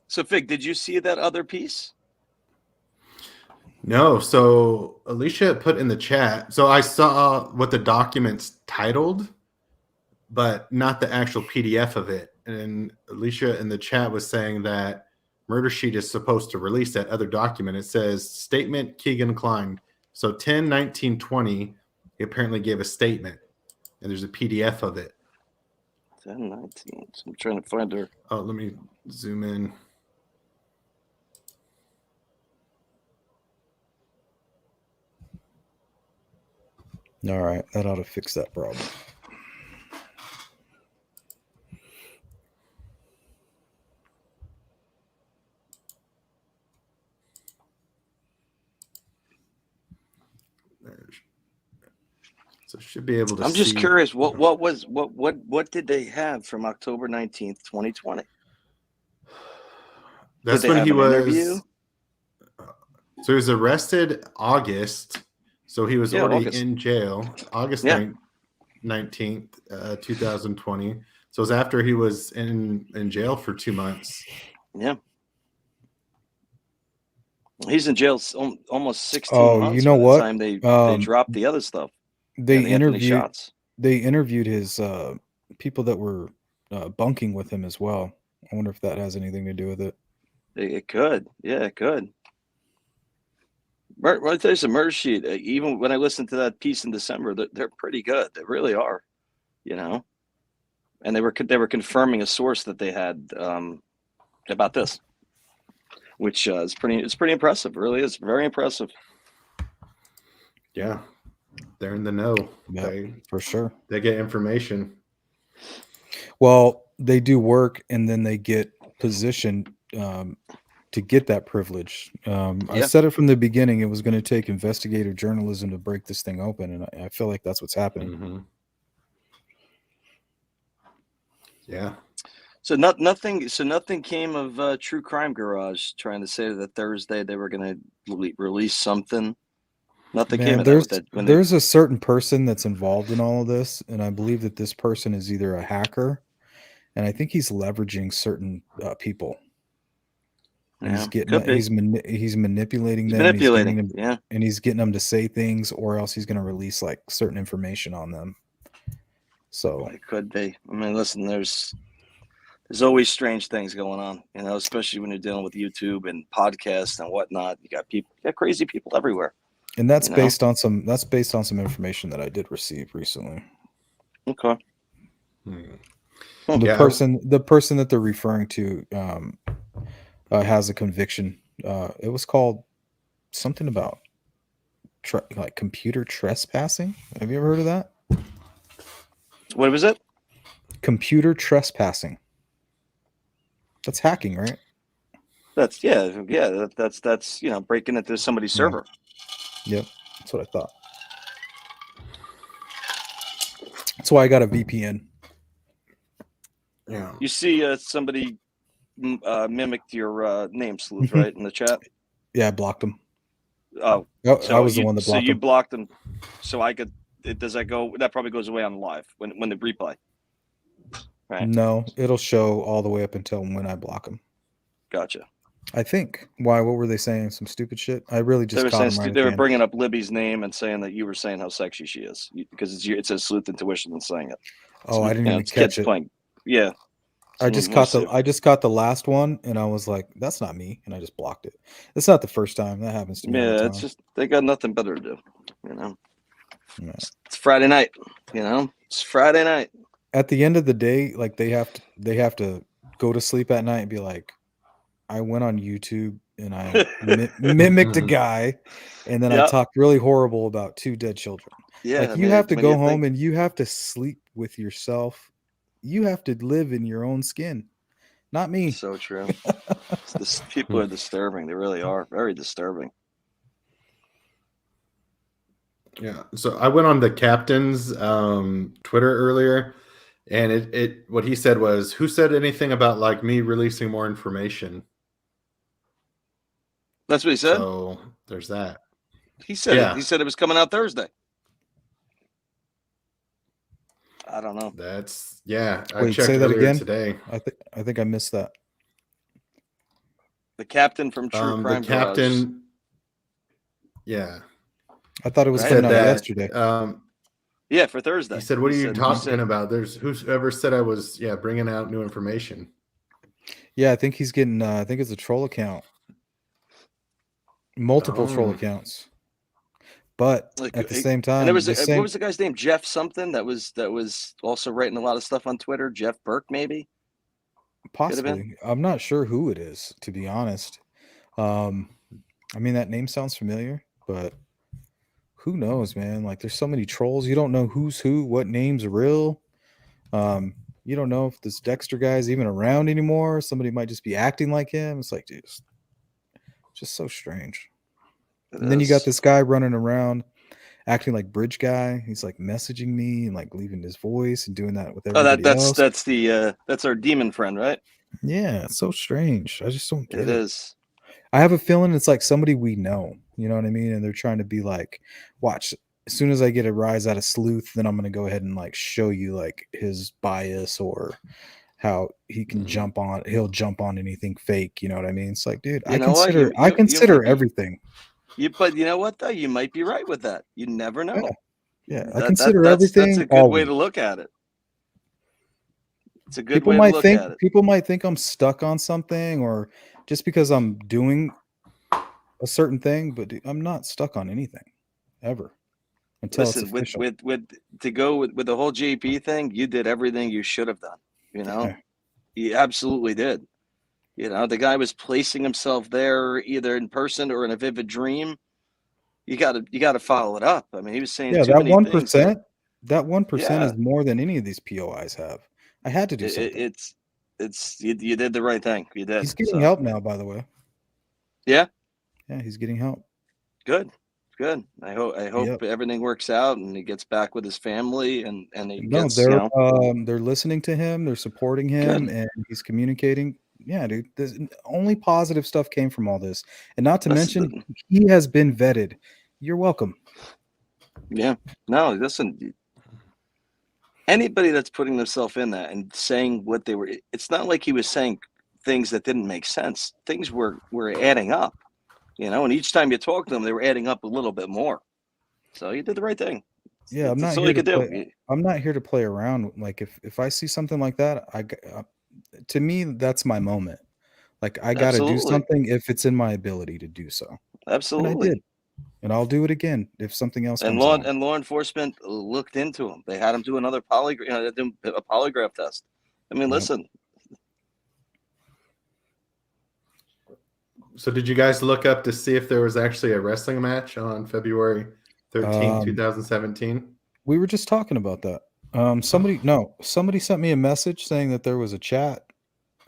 So, Fig, did you see that other piece? No, so Alicia put in the chat. So I saw what the document's titled, but not the actual PDF of it. And Alicia in the chat was saying that Murder Sheet is supposed to release that other document. It says statement Keegan Klein. So 10/19/20, he apparently gave a statement, and there's a PDF of it. 10/19. So I'm trying to find her. Oh, let me zoom in. All right, that ought to fix that problem. So should be able to. I'm just curious. What did they have from October 19th, 2020? That's when he was. So he was arrested August. So he was already in jail August 19th, 2020. So it was after he was in jail for 2 months. Yeah. He's in jail almost 16 months. You know by the what? Time they dropped the other stuff. They interviewed his people that were bunking with him as well. I wonder if that has anything to do with it. It could. Yeah, it could. Right, there's a Murder Sheet. Even when I listened to that piece in December, they're pretty good. They really are, you know. And they were confirming a source that they had about this, which is pretty impressive. It really is very impressive. Yeah, they're in the know. Yeah, for sure. They get information. Well, they do work, and then they get positioned to get that privilege. I said it from the beginning. It was going to take investigative journalism to break this thing open, and I feel like that's what's happening. Mm-hmm. Yeah. So nothing came of True Crime Garage trying to say that Thursday they were going to release something. Nothing came of that. There's a certain person that's involved in all of this, and I believe that this person is either a hacker, and I think he's leveraging certain people. And he's manipulating them. And he's getting them to say things, or else he's going to release like certain information on them. So it could be. I mean, listen, there's always strange things going on, you know, especially when you're dealing with YouTube and podcasts and whatnot. You got crazy people everywhere. And that's based on some information that I did receive recently. Okay. The person that they're referring to has a conviction. It was called something about like computer trespassing. Have you ever heard of that? What was it? Computer trespassing. That's hacking, right? That's that's breaking into somebody's server. Yep, that's what I thought. That's why I got a VPN. Yeah. You see, somebody mimicked your name, Sleuth, right, in the chat? Yeah, I blocked him. Oh, I was the one that blocked him. So you blocked him. So I could. Does that go? That probably goes away on live when the replay. Right. No, it'll show all the way up until when I block him. Gotcha. I think. Why? What were they saying? Some stupid shit? I really just they were bringing up Libby's name and saying that you were saying how sexy she is because it says Sleuth Intuition and saying it. Oh, I didn't even catch it. Yeah. I just caught the last one, and I was like, "That's not me," and I just blocked it. It's not the first time that happens to me. Yeah, it's just they got nothing better to do, you know. Yeah. It's Friday night, you know. It's Friday night. At the end of the day, like they have to go to sleep at night and be like, I went on YouTube and I mimicked a guy, and then I talked really horrible about 2 dead children. Yeah, like you have to go home and you have to sleep with yourself. You have to live in your own skin, not me. So true. People are disturbing. They really are very disturbing. Yeah. So I went on the captain's Twitter earlier, and it what he said was, "Who said anything about like me releasing more information?" That's what he said. So there's that. He said it. He said it was coming out Thursday. I don't know. That's I Wait, checked say that again today. I think I missed that. The captain from True Crime. The captain. Yeah. I thought it was Right. coming out Said that. yesterday. Yeah, for Thursday. He said, "What are you he talking said- about?" There's whoever said I was bringing out new information. Yeah, I think he's getting. I think it's a troll account, multiple troll accounts. But Like, at the same and time, there was the what same was the guy's name? Jeff something that was also writing a lot of stuff on Twitter. Jeff Burke, maybe. possibly. I'm not sure who it is, to be honest. I mean, that name sounds familiar, but who knows, man? Like, there's so many trolls. You don't know who's who, what name's real. You don't know if this Dexter guy is even around anymore. Somebody might just be acting like him. It's like, dude, it's just so strange. And then you got this guy running around acting like Bridge Guy. He's like messaging me and like leaving his voice and doing that with everybody else. That's our demon friend, right? Yeah, it's so strange. I just don't get it. It is. I have a feeling it's like somebody we know. You know what I mean? And they're trying to be like, watch. As soon as I get a rise out of Sleuth, then I'm gonna go ahead and like show you like his bias or how he can jump on. He'll jump on anything fake. You know what I mean? It's like, dude, I consider everything. But you know what though? You might be right with that. You never know. Yeah, I consider everything. That's a good way to look at it. It's a good way to look at it. People might think I'm stuck on something, or just because I'm doing a certain thing, but I'm not stuck on anything ever until it's official. with the whole JP thing, you did everything you should have done. You know, you absolutely did. You know, the guy was placing himself there either in person or in a vivid dream. You got to follow it up. I mean, he was saying that 1%. That 1% is more than any of these POIs have. I had to do something. You did the right thing. You did. He's getting help now, by the way. Yeah. Yeah, he's getting help. Good. I hope everything works out and he gets back with his family and he gets. They're listening to him. They're supporting him, and he's communicating. Yeah, dude. Only positive stuff came from all this, and not to mention he has been vetted. You're welcome. Yeah. No, listen. Anybody that's putting themselves in that and saying what they were, it's not like he was saying things that didn't make sense. Things were adding up, you know, and each time you talk to them, they were adding up a little bit more. So you did the right thing. Yeah, I'm not here to play. I'm not here to play around. Like if I see something like that, to me, that's my moment. Like I got to do something if it's in my ability to do so. Absolutely. And I did. And I'll do it again if something else comes along. And law enforcement looked into him. They had him do another polygraph, a polygraph test. I mean, listen. So did you guys look up to see if there was actually a wrestling match on February 13th, 2017? We were just talking about that. Somebody sent me a message saying that there was a chat.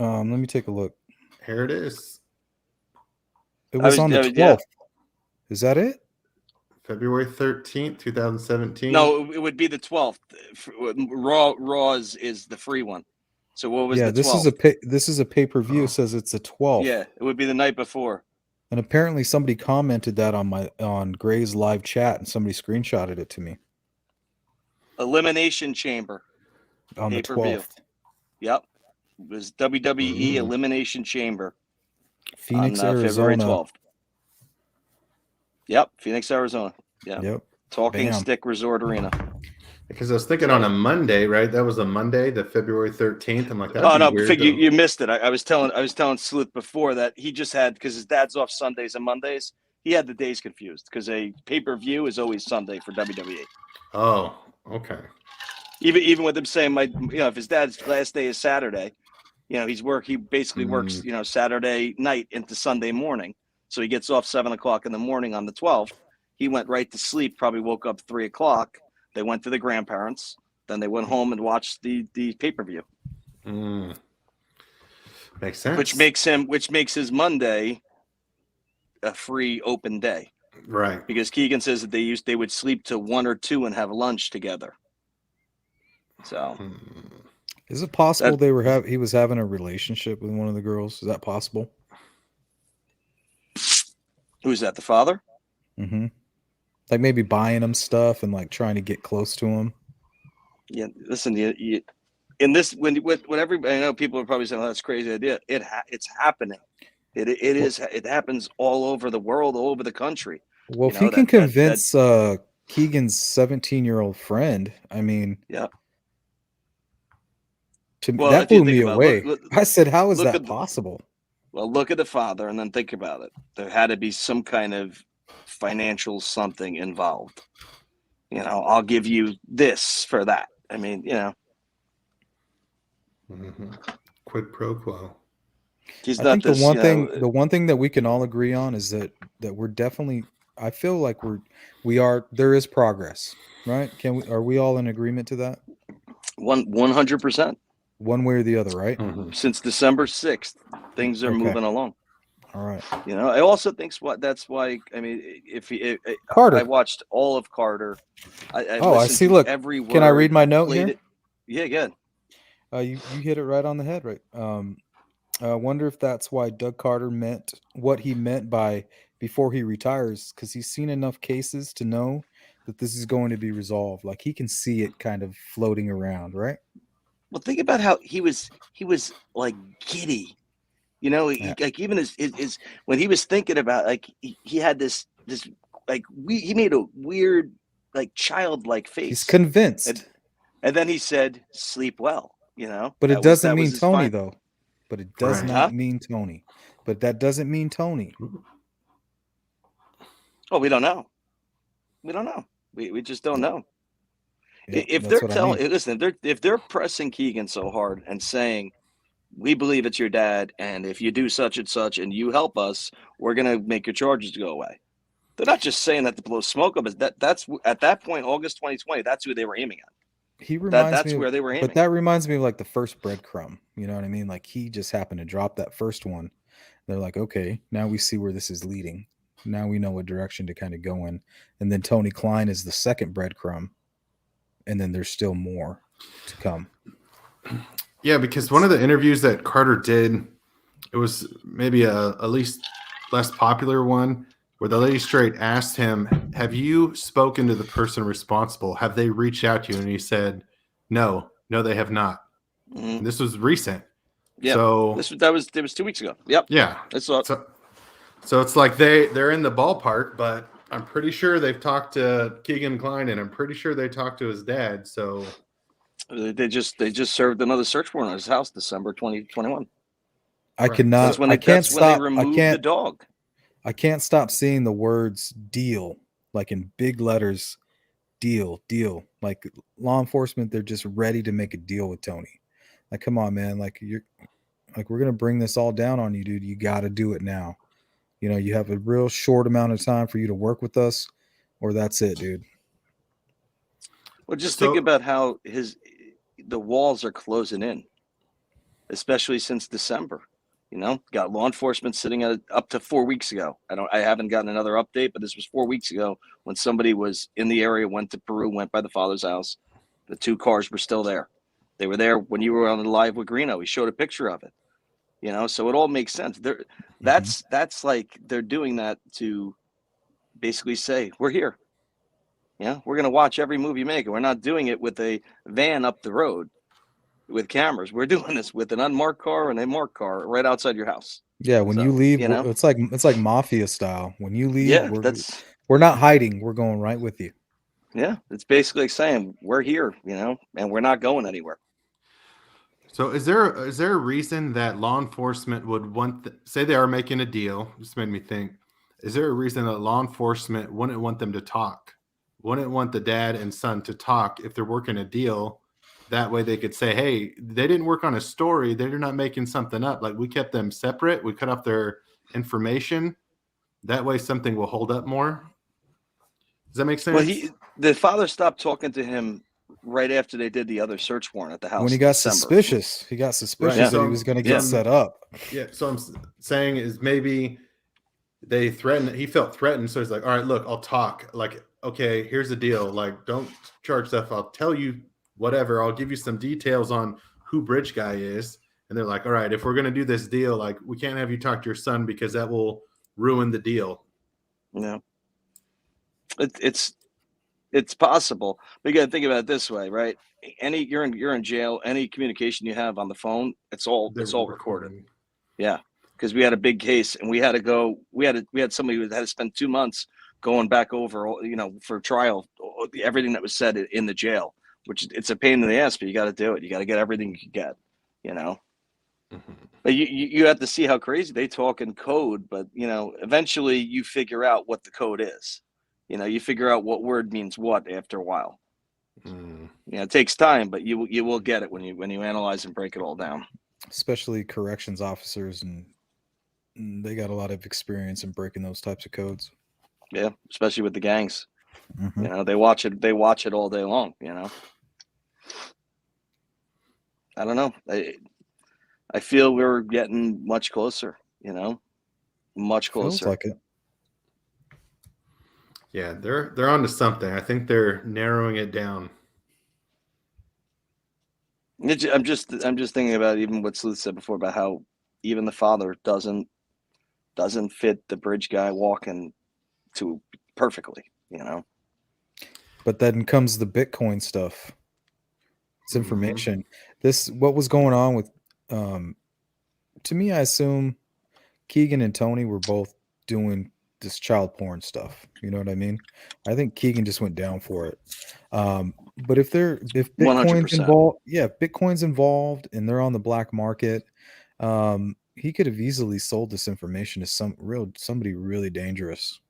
Let me take a look. Here it is. It was on the 12th. Yeah. Is that it? February 13th, 2017. No, it would be the 12th. Raw is the free one. So what was the 12th? This is a pay-per-view. It says it's the 12th. Yeah, it would be the night before. And apparently somebody commented that on Gray's live chat, and somebody screenshotted it to me. Elimination Chamber on the 12th. Yep, it was WWE Elimination Chamber. Phoenix, on, Arizona. February 12th. Yep, Phoenix, Arizona. Yeah. Yep. Talking Stick Resort Arena. Because I was thinking on a Monday, right? That was a Monday, the February 13th. I'm like, Fig, you missed it. I was telling Sleuth before that he just had, because his dad's off Sundays and Mondays, he had the days confused because a pay-per-view is always Sunday for WWE. Oh, okay. Even with him saying if his dad's last day is Saturday, he basically works, Saturday night into Sunday morning. So he gets off 7 o'clock in the morning on the 12th. He went right to sleep, probably woke up 3 o'clock. They went to the grandparents. Then they went home and watched the pay-per-view. Makes sense. Which makes his Monday a free open day. Right. Because Keegan says that they would sleep till 1 or 2 and have lunch together. So is it possible he was having a relationship with one of the girls? Is that possible? Who's that? The father? Mm-hmm. Like maybe buying him stuff and like trying to get close to him. Yeah, listen, in this when everybody, I know people are probably saying, "Oh, that's a crazy idea." It's happening. It happens all over the world, all over the country. Well, You if he know, can that convince Keegan's 17-year-old friend, I mean, yeah. Well, that if you blew think me about it, away. I said, "How is look that at possible?" look at the father, and then think about it. There had to be some kind of financial something involved. You know, I'll give you this for that. I mean, you know, Quid pro quo. he's I not think the this. one You thing know, the one thing that we can all agree on is that we're definitely, I feel like there is progress, right? Are we all in agreement to that? 100%. One way or the other, right? Since December 6th, things are Okay. moving along. All right. You know, I also think that's why. I mean, I Carter. watched all of Carter. I Oh, I listened see. to Look, every word. can I read my note played here? it. Yeah, good. You hit it right on the head, right? I wonder if that's why Doug Carter meant what he meant by before he retires, because he's seen enough cases to know that this is going to be resolved. Like he can see it kind of floating around, right? Well, think about how he was like giddy. You know, Yeah. like even his when he was thinking about, like, he had this like he made a weird, like, childlike He's face, and convinced, then he said, "Sleep well." You know, but it doesn't that was mean his Tony fine. though. But it does Right. not Huh? mean Tony. But that doesn't mean Tony. Oh, we don't know. We don't know. We just don't Yeah, know. yeah, If that's they're what I mean. telling, listen, if they're pressing Keegan so hard and saying, "We believe it's your dad, and if you do such and such and you help us, we're gonna make your charges go away." They're not just saying that to blow smoke up. Is that's at that point, August 2020, that's who they were aiming at. He reminds me That's of, where they were but aiming. that reminds me of like the first breadcrumb. You know what I mean? Like he just happened to drop that first one. They're like, okay, now we see where this is leading. Now we know what direction to kind of go in. And then Tony Klein is the second breadcrumb. And then there's still more to come. Yeah, because one of the interviews that Carter did, it was maybe a least less popular one, where the lady straight asked him, "Have you spoken to the person responsible? Have they reached out to you?" And he said, "No, they have not." Mm-hmm. And this was recent. Yep. So It was 2 weeks ago. Yep. yeah, I saw it. so it's like they're in the ballpark, but I'm pretty sure they've talked to Keegan Klein, and I'm pretty sure they talked to his dad. So They just served another search warrant on his house, December 2021. I right. cannot, So, I can't That's when they stop. removed the dog. I can't stop seeing the words deal, like in big letters, deal. Like law enforcement, they're just ready to make a deal with Tony. Like, come on, man. Like we're going to bring this all down on you, dude. You got to do it now. You know, you have a real short amount of time for you to work with us, or that's it, dude. Well, just think about how the walls are closing in, especially since December. You know, got law enforcement sitting at up to 4 weeks ago. I haven't gotten another update, but this was 4 weeks ago when somebody was in the area, went to Peru, went by the father's house. The two cars were still there. They were there when you were on the live with Greeno. He showed a picture of it. You know, so it all makes sense. That's like they're doing that to basically say, we're here. Yeah, we're gonna watch every move you make, and we're not doing it with a van up the road with cameras. We're doing this with an unmarked car and a marked car right outside your house. Yeah, when you So, leave, you know, it's like mafia style. When you leave, yeah, we're not hiding. We're going right with you. yeah, it's basically like saying we're here, you know, and we're not going anywhere. So is there a reason that law enforcement would want say they are making a deal? This made me think. Is there a reason that law enforcement wouldn't want them to talk? Wouldn't want the dad and son to talk if they're working a deal? That way they could say, "Hey, they didn't work on a story. They're not making something up. Like we kept them separate. We cut off their information. That way something will hold up more." Does that make Well, sense? the father stopped talking to him right after they did the other search warrant at the When house he in got December. suspicious, Right. that he was going to Yeah. get set up. Yeah. So I'm saying is maybe they threatened, he felt threatened. So he's like, all right, look, I'll talk. Like, okay, here's the deal. Like, don't charge stuff. I'll tell you whatever. I'll give you some details on who Bridge Guy is. And they're like, all right, if we're going to do this deal, like, we can't have you talk to your son because that will ruin the deal. Yeah. It's possible, but you got to think about it this way, right? You're in jail. Any communication you have on the phone, it's all recorded. Yeah, because we had a big case, and we had somebody who had to spend 2 months going back over, for trial, everything that was said in the jail, which it's a pain in the ass, but you got to do it. You got to get everything you can get, But you have to see how crazy they talk in code, but eventually you figure out what the code is. You figure out what word means what after a while. It takes time, but you will get it when you analyze and break it all down. Especially corrections officers, and they got a lot of experience in breaking those types of codes. Yeah, especially with the gangs. Mm-hmm. They watch it all day long. I don't know. I feel we're getting much closer. Much closer. Feels like it. Yeah, they're onto something. I think they're narrowing it down. I'm just thinking about even what Sleuth said before about how even the father doesn't fit the bridge guy walking to perfectly, But then comes the Bitcoin stuff. It's information. What was going on with to me, I assume Keegan and Tony were both doing this child porn stuff. You know what I mean? I think Keegan just went down for it. But if Bitcoin's 100%. involved, if Bitcoin's involved and they're on the black market, he could have easily sold this information to somebody really dangerous.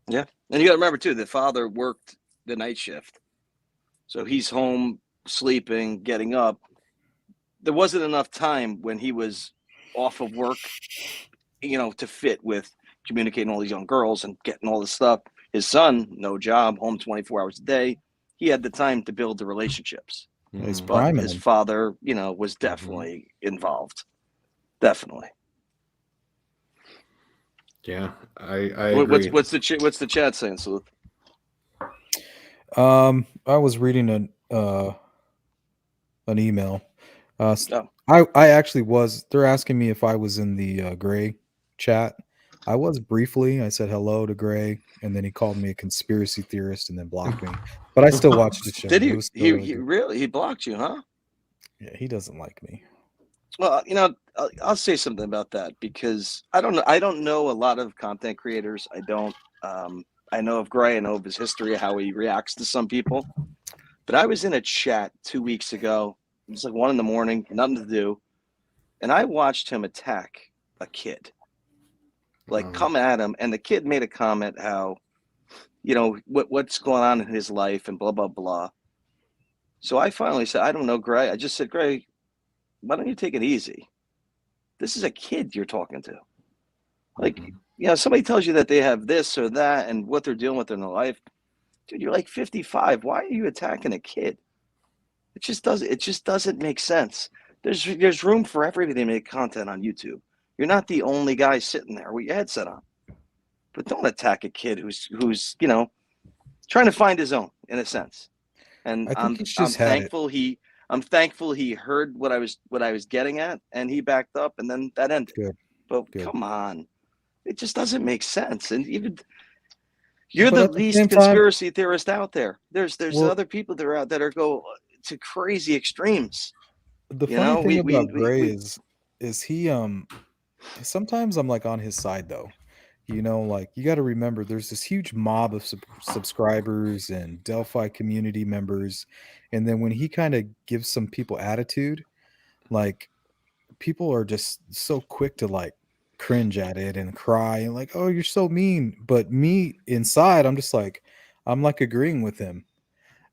Yeah. And you got to remember too, the father worked the night shift. So he's home sleeping, getting up. There wasn't enough time when he was off of work, to fit with communicating all these young girls and getting all this stuff. His son, no job, home 24 hours a day. He had the time to build the relationships. But his father, was definitely involved. Definitely. Yeah, I agree. What's the chat saying, Sleuth? I was reading an email. I actually was. They're asking me if I was in the Gray chat. I was briefly. I said hello to Gray, and then he called me a conspiracy theorist and then blocked me. But I still watched the show. Did he? He blocked you, huh? Yeah, he doesn't like me. Well, I'll say something about that because I don't know a lot of content creators. I don't. I know of Gray. I know of his history, how he reacts to some people. But I was in a chat 2 weeks ago. It was like 1 a.m, nothing to do, and I watched him attack a kid. Come at him, and the kid made a comment how, what's going on in his life and blah blah blah. So I finally said, I don't know, Gray. I just said, Gray, why don't you take it easy? This is a kid you're talking to. Somebody tells you that they have this or that and what they're dealing with in their life. Dude, you're like 55. Why are you attacking a kid? It just doesn't make sense. There's room for everybody to make content on YouTube. You're not the only guy sitting there with your headset on. But don't attack a kid who's trying to find his own, in a sense. And I'm thankful he heard what I was getting at, and he backed up, and then that ended. Good. But come on, it just doesn't make sense. And even you're the least conspiracy theorist out there. There's other people that are out that are go to crazy extremes. The funny thing about Gray is he sometimes I'm like on his side though. You got to remember there's this huge mob of subscribers and Delphi community members. And then when he kind of gives some people attitude, people are just so quick to cringe at it and cry and oh, you're so mean. But me inside, I'm just I'm agreeing with him.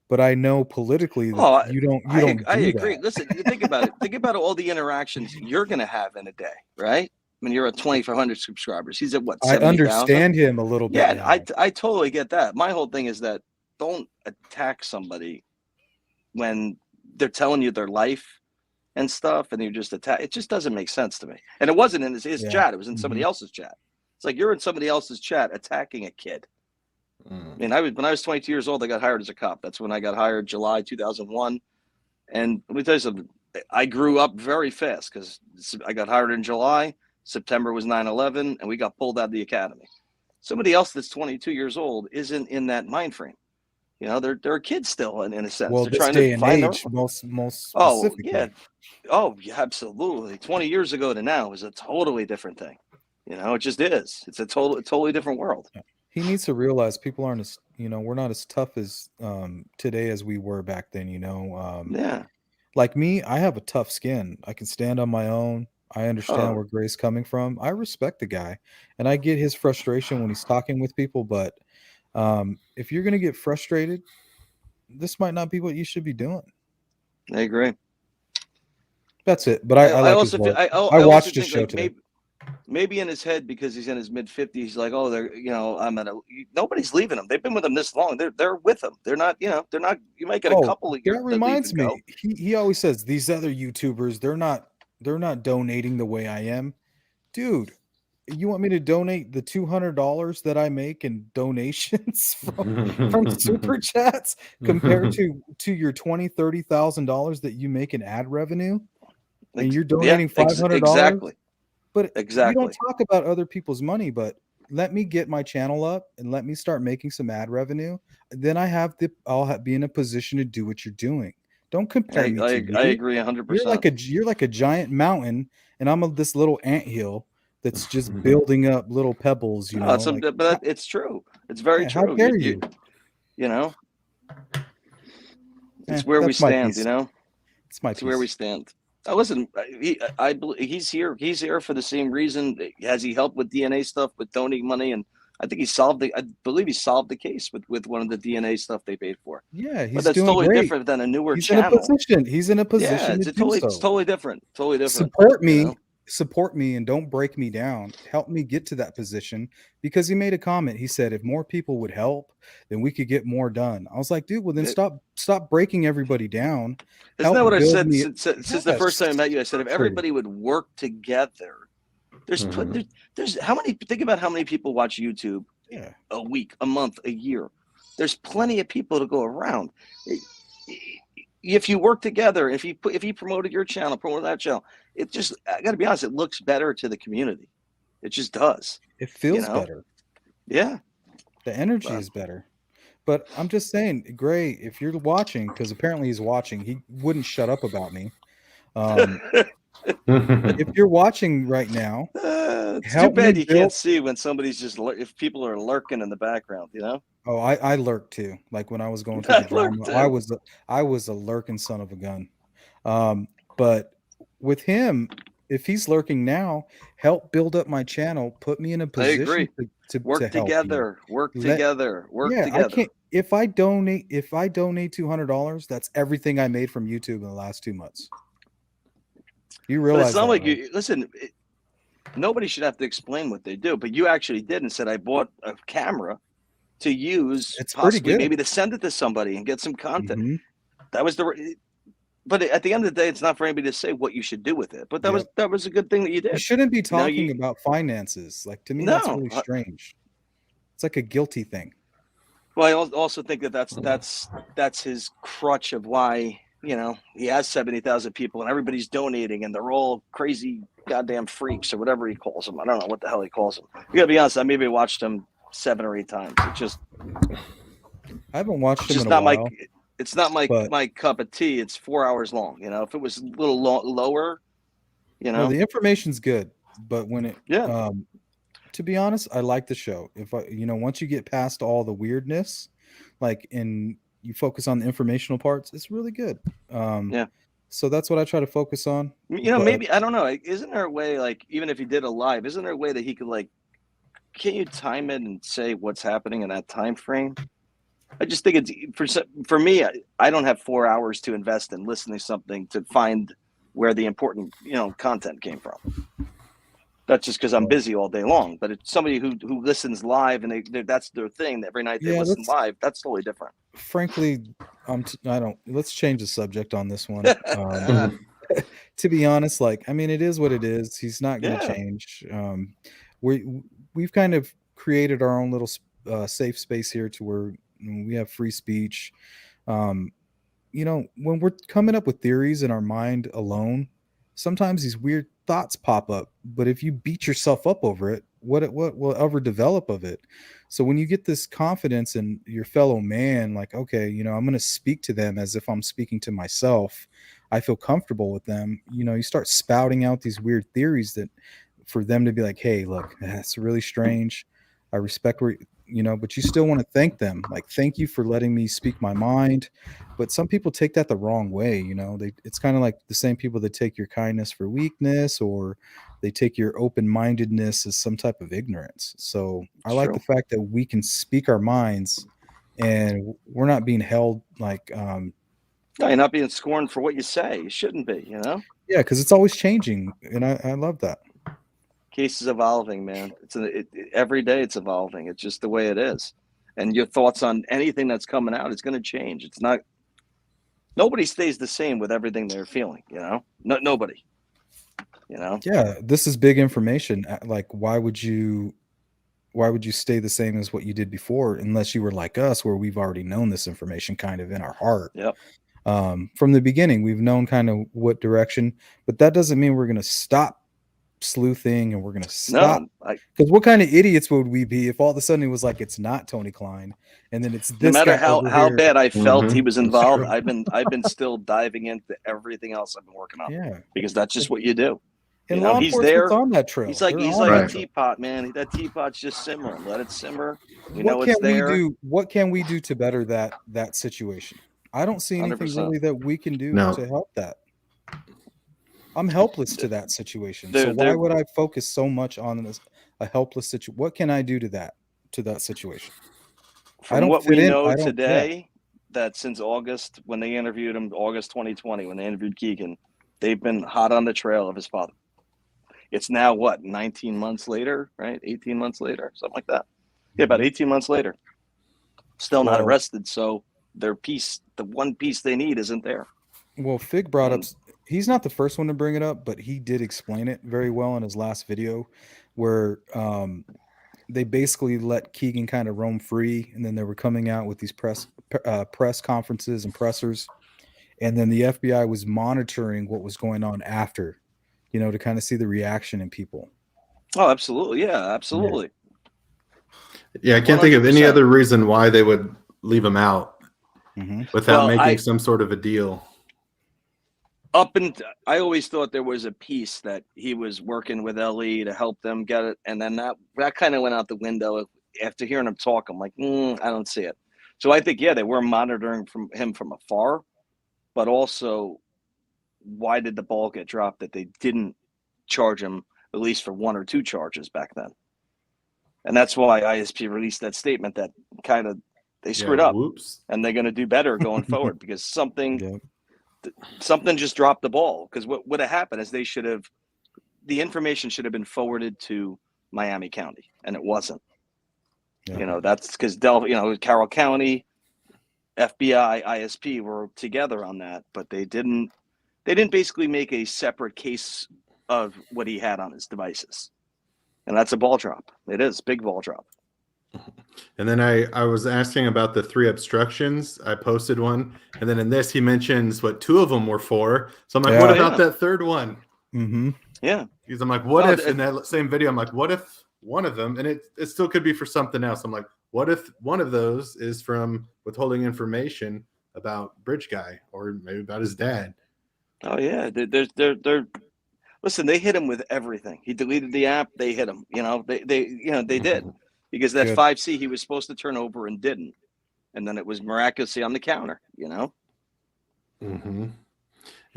But I know politically that you don't I agree. That. Listen, think about it. Think about all the interactions you're going to have in a day, right? I mean, you're at 2,500 subscribers. He's at what? 70, I understand 000? him a little bit. Yeah, now. I totally get that. My whole thing is that don't attack somebody when they're telling you their life and stuff, and you just attack. It just doesn't make sense to me. And it wasn't in his chat. It was in somebody else's chat. It's like you're in somebody else's chat attacking a kid. I mean, when I was 22 years old, I got hired as a cop. That's when I got hired, July 2001. And let me tell you something. I grew up very fast because I got hired in July. September was 9/11, and we got pulled out of the academy. Somebody else that's 22 years old isn't in that mind frame. They're kids still, in a sense. Well, they're this trying day to and find age, their most Oh, specifically. yeah. Oh, yeah, absolutely. 20 years ago to now is a totally different thing. It just is. It's a totally different world. He needs to realize people aren't as, we're not as tough as today as we were back then. Yeah. Like me, I have a tough skin. I can stand on my own. I understand Oh, where Gray's coming from. I respect the guy, and I get his frustration when he's talking with people. But if you're gonna get frustrated, this might not be what you should be doing. I agree. That's it. But I I like his also feel work. I I also watched his think show like today. maybe in his head because he's in his mid-50s, like, oh, they're nobody's leaving him. They've been with him this long. They're with him. They're not. They're not. You might get a Oh, couple of that that leave reminds and go. me. He always says these other YouTubers, they're not donating the way I am. Dude, you want me to donate the $200 that I make in donations from super chats compared to your $20,000-$30,000 that you make in ad revenue, and you're Yeah, donating $500? exactly, But you don't exactly. talk about other people's money, but let me get my channel up and let me start making some ad revenue. Then be in a position to do what you're doing. Don't compare me to I you. agree You're 100%. like a giant mountain, and I'm this little anthill that's just building up little pebbles. No, Like, it's true. It's very yeah, how true. dare you? You know, it's where we That's my stand. piece. It's my It's where we piece. stand. Listen, I believe he's here. He's here for the same reason. Has he helped with DNA stuff, with donating money? And I think I believe he solved the case with one of the DNA stuff they paid for. Yeah, But he's that's doing totally great. different than a newer He's in a channel. position. He's in a Yeah, position to do it's so. totally different. Totally different. Support me and don't break me down. Help me get to that position, because he made a comment. He said if more people would help, then we could get more done. I was like, dude, well then stop breaking everybody down. Isn't that Help what I've build said me. since the first time I met you? I said if True. everybody would work together. There's how many? Think about how many people watch YouTube Yeah. a week, a month, a year. There's plenty of people to go around. If you work together, if you promoted your channel, promoted that channel, I got to be honest, it looks better to the community. It just does. It feels better. Yeah. The energy is better. But I'm just saying, Gray, if you're watching, because apparently he's watching, he wouldn't shut up about me. If you're watching right now, It's too help me bad you build. can't see when somebody's if people are lurking in the background. Oh, I lurked too. Like when I was going through the I lurked drama, too. I was a lurking son of a gun. But with him, if he's lurking now, help build up my channel. Put me in a I position agree. to Work help you. together. Work together. Work Yeah, I together. can't. If I donate $200, that's everything I made from YouTube in the last 2 months. You But realize it's not that, like right? you listen. Nobody should have to explain what they do, but you actually did and said, I bought a camera to use, It's pretty possibly good. maybe to send it to somebody and get some content. Mhm. That was but at the end of the day, it's not for anybody to say what you should do with it. But that was a good thing that you did. You shouldn't be talking about finances. Like, to me, that's No. really strange. It's like a guilty thing. Well, I also think that's his crutch of why he has 70,000 people and everybody's donating and they're all crazy goddamn freaks or whatever he calls them. I don't know what the hell he calls them. You gotta be honest. I maybe watched him 7 or 8 times. I haven't watched him Just in a not while. it's not my cup of tea. It's 4 hours long. If it was a little lower, No, the information's good, but when it to be honest, I like the show. If once you get past all the weirdness, like you focus on the informational parts, it's really good. So that's what I try to focus on. Maybe I don't know. Isn't there a way, like, even if he did a live, isn't there a way that he could, can you time it and say what's happening in that time frame? I just think it's for me. I don't have 4 hours to invest in listening to something to find where the important content came from. That's just because I'm busy all day long. But it's somebody who listens live and that's their thing. Every night they listen live. That's totally different. Frankly, I don't. Let's change the subject on this one. To be honest, it is what it is. He's not going to change. We've kind of created our own little safe space here to where we have free speech. When we're coming up with theories in our mind alone, sometimes these weird thoughts pop up. But if you beat yourself up over it, what will ever develop of it? So when you get this confidence in your fellow man, like, okay, I'm going to speak to them as if I'm speaking to myself. I feel comfortable with them. You start spouting out these weird theories that for them to be like, hey, look, that's really strange. I respect where you know, but you still want to thank them. Like, thank you for letting me speak my mind. But some people take that the wrong way, you know. It's kind of like the same people that take your kindness for weakness, or they take your open-mindedness as some type of ignorance. So I like the fact that we can speak our minds and we're not being held like No, you're not being scorned for what you say. You shouldn't be, you know? yeah, because it's always changing, and I love that. Case is evolving, man. Every day it's evolving. It's just the way it is. And your thoughts on anything that's coming out is going to change. It's not, nobody stays the same with everything they're feeling, you know? Nobody, you know? Yeah, this is big information. Like, why would you stay the same as what you did before, unless you were like us, where we've already known this information kind of in our heart? Yep. From the beginning, we've known kind of what direction, but that doesn't mean we're going to stop sleuthing and we're going to stop. Because what kind of idiots would we be if all of a sudden it was like, it's not Tony Klein, and then it's this no matter guy over how here. bad I felt he was involved, I've been still diving into everything else I've been working on. Yeah, because that's just what you do. And you know, he's there on that trail. He's like a teapot, man. That teapot's just simmering. Let it simmer. We know it's there. What can we do to better that situation? I don't see anything 100%. really that we can do to help that. I'm helpless to that situation. So why would I focus so much on a helpless situation? What can I do to that situation? From what we know today, that since August, when they interviewed him, August 2020, when they interviewed Keegan, they've been hot on the trail of his father. It's now what, 19 months later, right? 18 months later, something like that. Yeah, about 18 months later. Still not arrested, so their piece, the one piece they need, isn't there. Well, Fig brought up, he's not the first one to bring it up, but he did explain it very well in his last video, where they basically let Keegan kind of roam free, and then they were coming out with these press conferences and pressers, and then the FBI was monitoring what was going on after, you know, to kind of see the reaction in people. Oh, absolutely. Yeah, absolutely. Yeah, I can't think of any other reason why they would leave him out without making some sort of a deal. I always thought there was a piece that he was working with LE to help them get it, and then that kind of went out the window after hearing him talk. I'm like, I don't see it. So I think, yeah, they were monitoring him from afar, but also, why did the ball get dropped that they didn't charge him at least for one or two charges back then? And that's why ISP released that statement that kind of they screwed up, and they're going to do better going forward, because something just dropped the ball. Because what would have happened is the information should have been forwarded to Miami County, and it wasn't. You know, that's because Carroll County, FBI, ISP were together on that, but they didn't basically make a separate case of what he had on his devices. And that's a ball drop. It is big ball drop. And then I was asking about the 3 obstructions. I posted one, and then in this he mentions what 2 of them were for. So I'm like, what about that third one? Yeah. Because I'm like, what if in that same video, I'm like, what if one of them, and it still could be for something else. I'm like, what if one of those is from withholding information about Bridge Guy, or maybe about his dad? Oh yeah, they're listen. They hit him with everything. He deleted the app. They hit him. You know, they did, because that 5C he was supposed to turn over and didn't, and then it was miraculously on the counter. You know.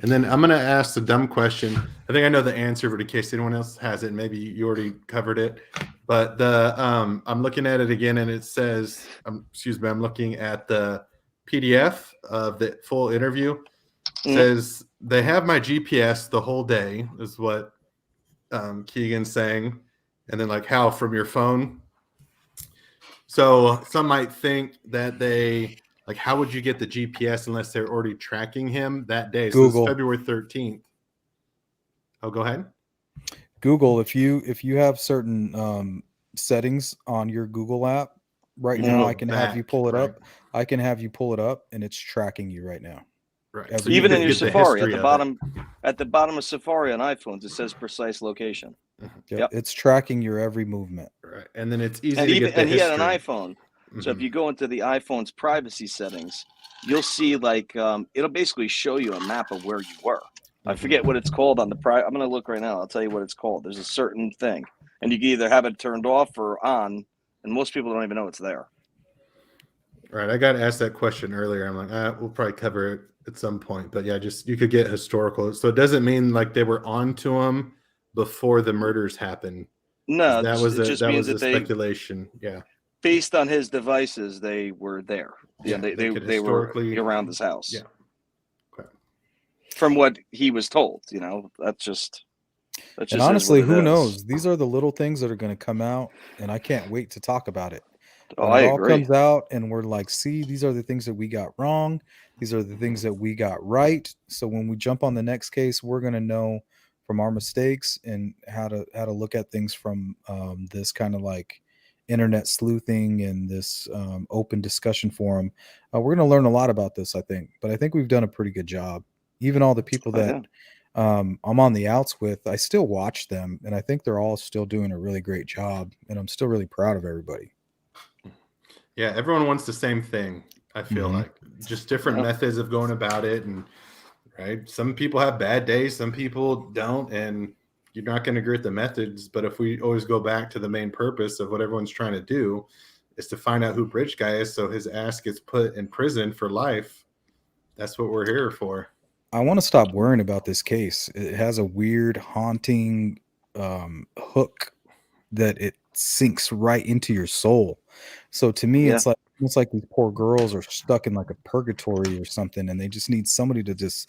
And then I'm gonna ask the dumb question. I think I know the answer, but in case anyone else has it, maybe you already covered it. But I'm looking at it again, and it says, I'm looking at the PDF of the full interview. It says they have my GPS the whole day, is what Keegan's saying, and then like, how, from your phone? So some might think that they, like, how would you get the GPS unless they're already tracking him that day? So Google. It's February 13th. Oh, go ahead. Google, if you have certain settings on your Google app right now, I can have you pull it up. I can have you pull it up, and it's tracking you right now. Right. So even in your Safari, at the bottom of Safari on iPhones, it says precise location. Yep. It's tracking your every movement. Right. And then it's easy to get the and history. He had an iPhone. So if you go into the iPhone's privacy settings, you'll see like it'll basically show you a map of where you were. I forget what it's called on the I'm going to look right now. I'll tell you what it's called. There's a certain thing, and you can either have it turned off or on, and most people don't even know it's there. Right. I got asked that question earlier. I'm like, we'll probably cover it at some point. But yeah, just you could get historical. So it doesn't mean like they were on to him before the murders happened. No, That it was just means the that they, speculation. Yeah. based on his devices, they were there. Yeah. They were around his house. Yeah. Okay. From what he was told, that's just. And honestly, who knows? These are the little things that are going to come out, and I can't wait to talk about it. Oh, When I it all agree. comes out and we're like, see, these are the things that we got wrong. These are the things that we got right. So when we jump on the next case, we're going to know from our mistakes and how to look at things from this kind of like internet sleuthing and this open discussion forum. We're going to learn a lot about this, I think. But I think we've done a pretty good job. Even all the people that I'm on the outs with, I still watch them, and I think they're all still doing a really great job. And I'm still really proud of everybody. Yeah, everyone wants the same thing. I feel like just different methods of going about it, and right. Some people have bad days, some people don't, and you're not going to agree with the methods. But if we always go back to the main purpose of what everyone's trying to do, is to find out who Bridge Guy is, so his ass gets put in prison for life. That's what we're here for. I want to stop worrying about this case. It has a weird, haunting hook that it sinks right into your soul. So to me, it's like almost like these poor girls are stuck in like a purgatory or something, and they just need somebody to just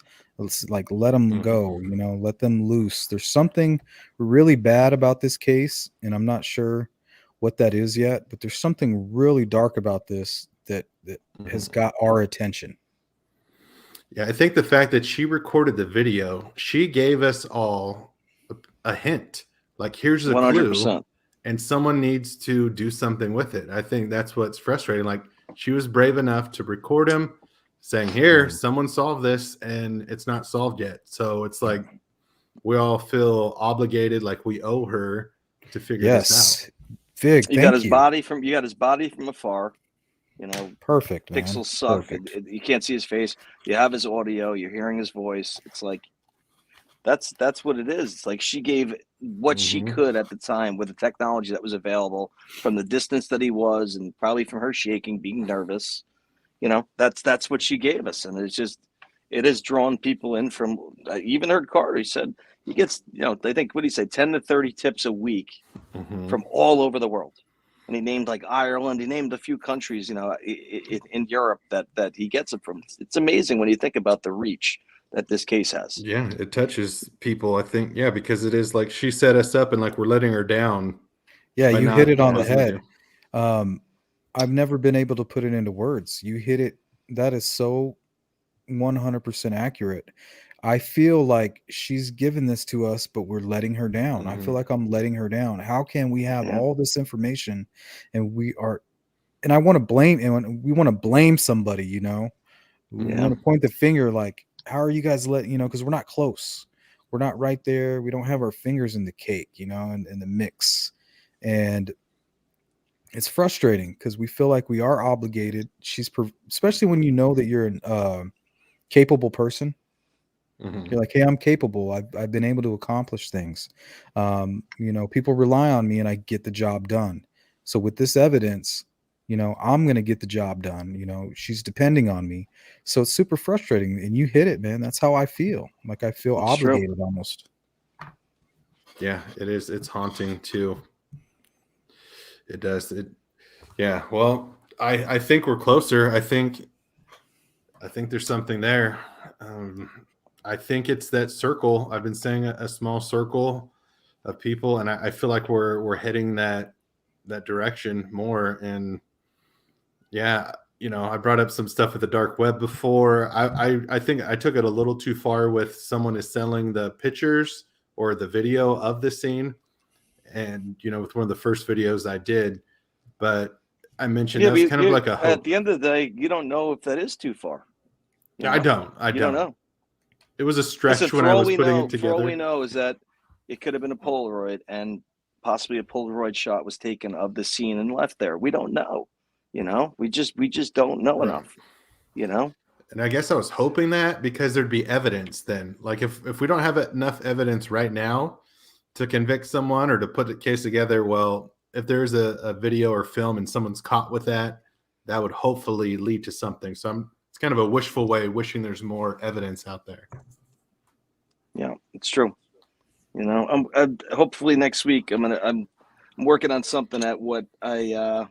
like let them go, let them loose. There's something really bad about this case, and I'm not sure what that is yet, but there's something really dark about this that has got our attention. Yeah, I think the fact that she recorded the video, she gave us all a hint. Like, here's a 100%. Clue, and someone needs to do something with it. I think that's what's frustrating. Like, she was brave enough to record him saying, here, someone solved this, and it's not solved yet. So it's like we all feel obligated, like we owe her to figure this out. Fig, you got his body from afar. Perfect. Pixels suck. You can't see his face. You have his audio. You're hearing his voice. It's like that's what it is. It's like she gave what she could at the time with the technology that was available, from the distance that he was, and probably from her shaking, being nervous. That's what she gave us, and it has drawn people in from. I even heard Carter. He said he gets, I think, what did he say, 10 to 30 tips a week from all over the world. And he named like Ireland. He named a few countries, in Europe that he gets it from. It's amazing when you think about the reach that this case has. Yeah, it touches people, I think. Yeah, because it is like she set us up and like we're letting her down. Yeah, you hit it on the head. I've never been able to put it into words. You hit it. That is so 100% accurate. I feel like she's given this to us, but we're letting her down. I feel like I'm letting her down. How can we have all this information and I want to blame, and we want to blame somebody, we want to point the finger, like, how are you guys letting, because we're not close. We're not right there. We don't have our fingers in the cake, in the mix. And it's frustrating because we feel like we are obligated. Especially when you know that you're an capable person. You're like, hey, I'm capable. I've been able to accomplish things. People rely on me and I get the job done. So with this evidence, I'm going to get the job done. She's depending on me. So it's super frustrating. And you hit it, man. That's how I feel. Like, I feel obligated almost. Yeah, it is. It's haunting too. It does. Yeah. Well, I think we're closer. I think there's something there. I think it's that circle. I've been saying a small circle of people, and I feel like we're heading that direction more. And yeah, I brought up some stuff with the dark web before. I think I took it a little too far with someone is selling the pictures or the video of the scene, and with one of the first videos I did, but I mentioned that's kind of like a hope. At the end of the day, you don't know if that is too far. Yeah, I don't know. It was a stretch when I was putting it together. For all we know is that it could have been a Polaroid, and possibly a Polaroid shot was taken of the scene and left there. We don't know. We just don't know enough. And I guess I was hoping that, because there'd be evidence then. Like if we don't have enough evidence right now to convict someone or to put the case together, well, if there's a video or film and someone's caught with that, that would hopefully lead to something. So it's kind of a wishful way, wishing there's more evidence out there. Yeah, it's true. You know, hopefully next week I'm working on something at what I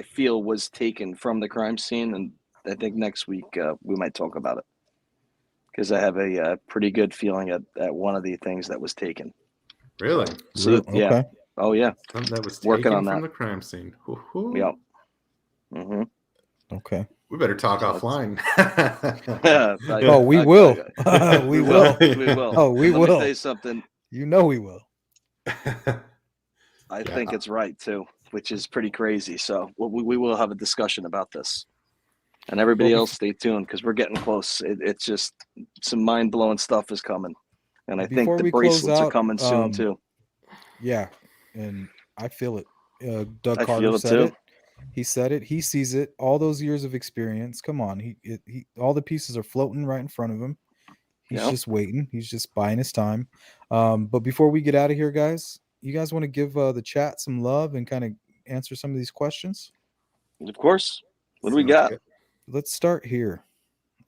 feel was taken from the crime scene, and I think next week we might talk about it because I have a pretty good feeling at one of the things that was taken. Really? So yeah. Okay. Oh yeah. Something that was Working taken on from that. the crime scene. Woo-hoo. Yeah. Mm-hmm. Okay. We better talk offline. Oh, we will. We will. We will. Oh, we Let will. me tell you something. You know we will. I think it's right too, which is pretty crazy. So we will have a discussion about this, and everybody else, stay tuned because we're getting close. It's just some mind blowing stuff is coming, and I think Before the we close bracelets are out, coming soon too. Yeah, and I feel it. Doug I Carter feel it said too. it. He said it. He sees it. All those years of experience. Come on. He all the pieces are floating right in front of him. He's just waiting. He's just buying his time. But before we get out of here, guys, you guys want to give the chat some love and kind of answer some of these questions? Of course. What do we Sounds got? good. Let's start here.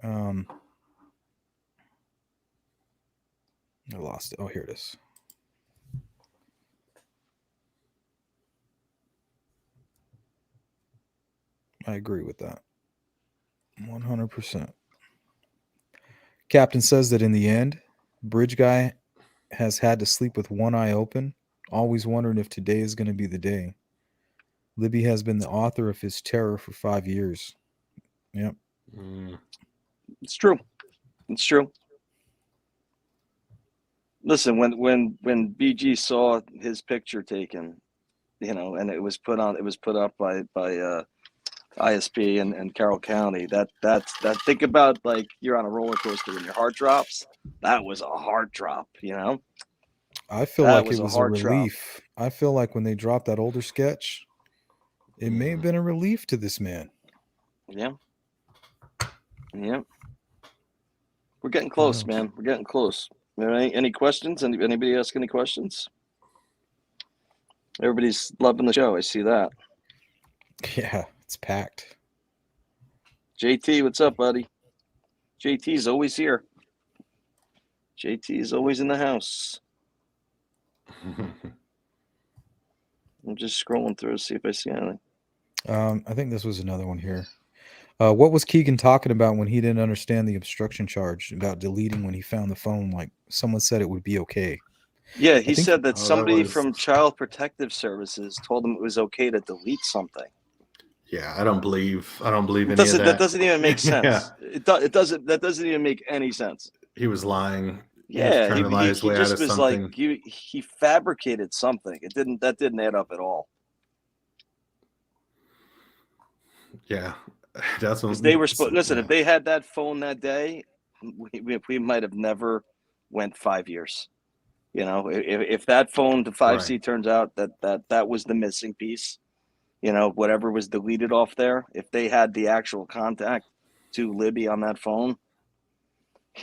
I lost it. Oh, here it is. I agree with that. 100%. Captain says that in the end, Bridge Guy has had to sleep with one eye open, always wondering if today is going to be the day. Libby has been the author of his terror for 5 years. Yep. It's true. It's true. Listen, when BG saw his picture taken, you know, and it was put up by ISP and Carroll County. That's think about like you're on a roller coaster when your heart drops. That was a heart drop, you know. I feel That like was it a was a hard drop. relief. I feel like when they dropped that older sketch, it may have been a relief to this man. Yeah. Yeah. We're getting close, man. We're getting close. Any questions? Anybody ask any questions? Everybody's loving the show. I see that. Yeah, it's packed. JT, what's up, buddy? JT's always here. JT is always in the house. I'm just scrolling through to see if I see anything. I think this was another one here. What was Keegan talking about when he didn't understand the obstruction charge about deleting when he found the phone? Like someone said it would be okay. Yeah, he said that that somebody was- from Child Protective Services told him it was okay to delete something. Yeah, I don't believe any of That that. doesn't even make sense. Yeah. It doesn't. That doesn't even make any sense. He was lying. Yeah, trying to lie his he way out just of was something. like he fabricated something. That didn't add up at all. Yeah, that's what They were supposed. Listen, if they had that phone that day, we might have never went 5 years. You know, if that phone to 5C turns out that was the missing piece, you know, whatever was deleted off there, if they had the actual contact to Libby on that phone,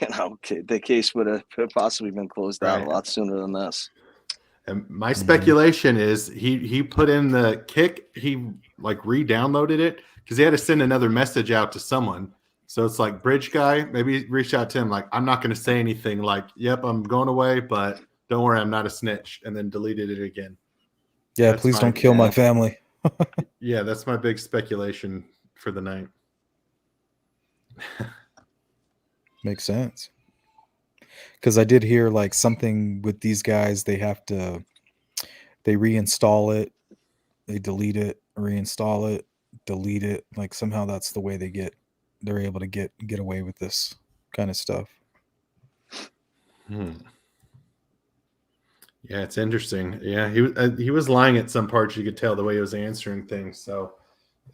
you know, the case would have possibly been closed out a lot sooner than this. And my speculation is he put in the kick, he like re-downloaded it because he had to send another message out to someone. So it's like Bridge Guy, maybe reach out to him like, I'm not going to say anything like, yep, I'm going away, but don't worry, I'm not a snitch, and then deleted it again. Yeah, That's please don't kill my family. Yeah, that's my big speculation for the night. Makes sense. Because I did hear like something with these guys, they reinstall it, they delete it, reinstall it, delete it. Like somehow that's the way they're able to get away with this kind of stuff. Yeah, it's interesting. Yeah, he was lying at some parts. You could tell the way he was answering things. So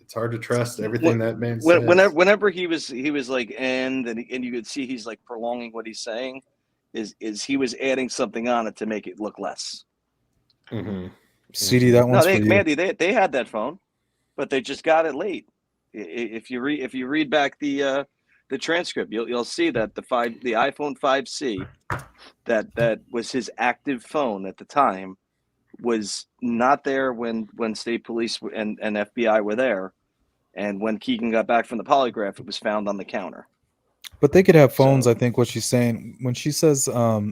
it's hard to trust everything that man says. Whenever he was like and you could see he's like prolonging what he's saying, is he was adding something on it to make it look less. CD, that one's for you. Mandy, they had that phone, but they just got it late. If you read back the transcript, you'll see that the iPhone 5C that was his active phone at the time was not there when state police and FBI were there, and when Keegan got back from the polygraph, it was found on the counter. But they could have phones. So- I think what she's saying when she says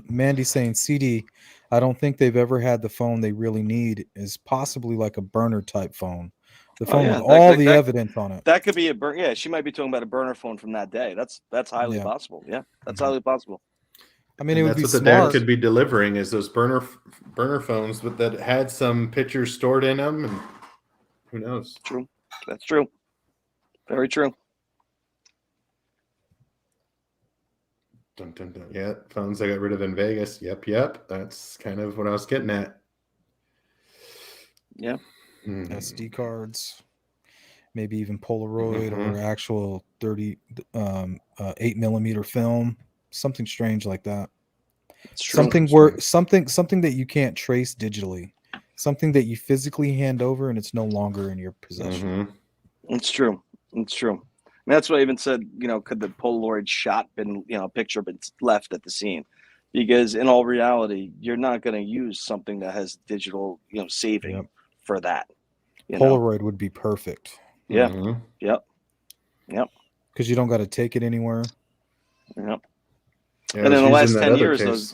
Mandy's saying CD, I don't think they've ever had the phone they really need is possibly like a burner type phone, the phone with all the evidence on it. That could be a burner. Yeah, she might be talking about a burner phone from that day. That's highly possible. Yeah, that's highly possible. I mean, And it would that's be what the smart. dad could be delivering is those burner phones with that had some pictures stored in them, and who knows? True. That's true. Very true. Dun, dun, dun. Yeah, phones I got rid of in Vegas. Yep. That's kind of what I was getting at. Yeah. SD cards, maybe even Polaroid or actual 8mm film, something strange like that. It's true. Something that you can't trace digitally, something that you physically hand over and it's no longer in your possession. It's true. It's true. I mean, that's what I even said, could the Polaroid shot been, picture been left at the scene? Because in all reality, you're not going to use something that has digital, saving for that. Polaroid would be perfect. Yeah. Yep. Because you don't got to take it anywhere. Yep. Yeah, and in the last 10 years, case,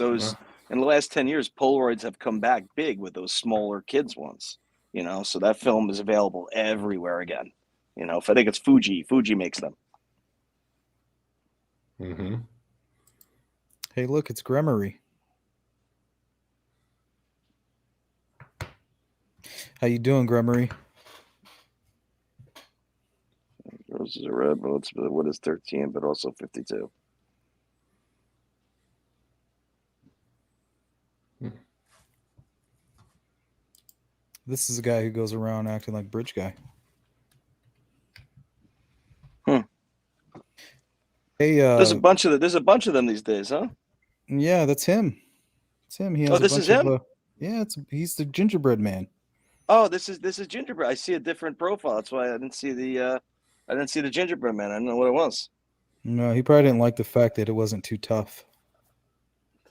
in the last 10 years, Polaroids have come back big with those smaller kids ones, so that film is available everywhere again. If I think it's Fuji makes them. Hey, look, it's Gremory. How you doing, Gremory? Roses are red, but what is 13, but also 52? This is a guy who goes around acting like Bridge Guy. Hey, there's a bunch of them these days, huh? Yeah, that's him. It's him. He has this is him. He's the gingerbread man. Oh, this is gingerbread. I see a different profile. That's why I didn't see the gingerbread man. I didn't know what it was. No, he probably didn't like the fact that it wasn't too tough.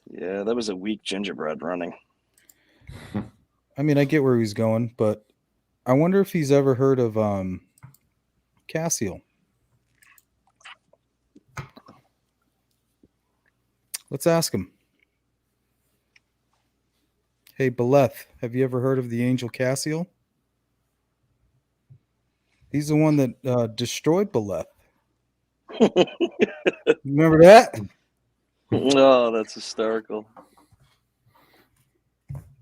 Yeah, that was a weak gingerbread running. I mean, I get where he's going, but I wonder if he's ever heard of Cassiel. Let's ask him. Hey, Beleth, have you ever heard of the angel Cassiel? He's the one that destroyed Beleth. Remember that? Oh, that's hysterical.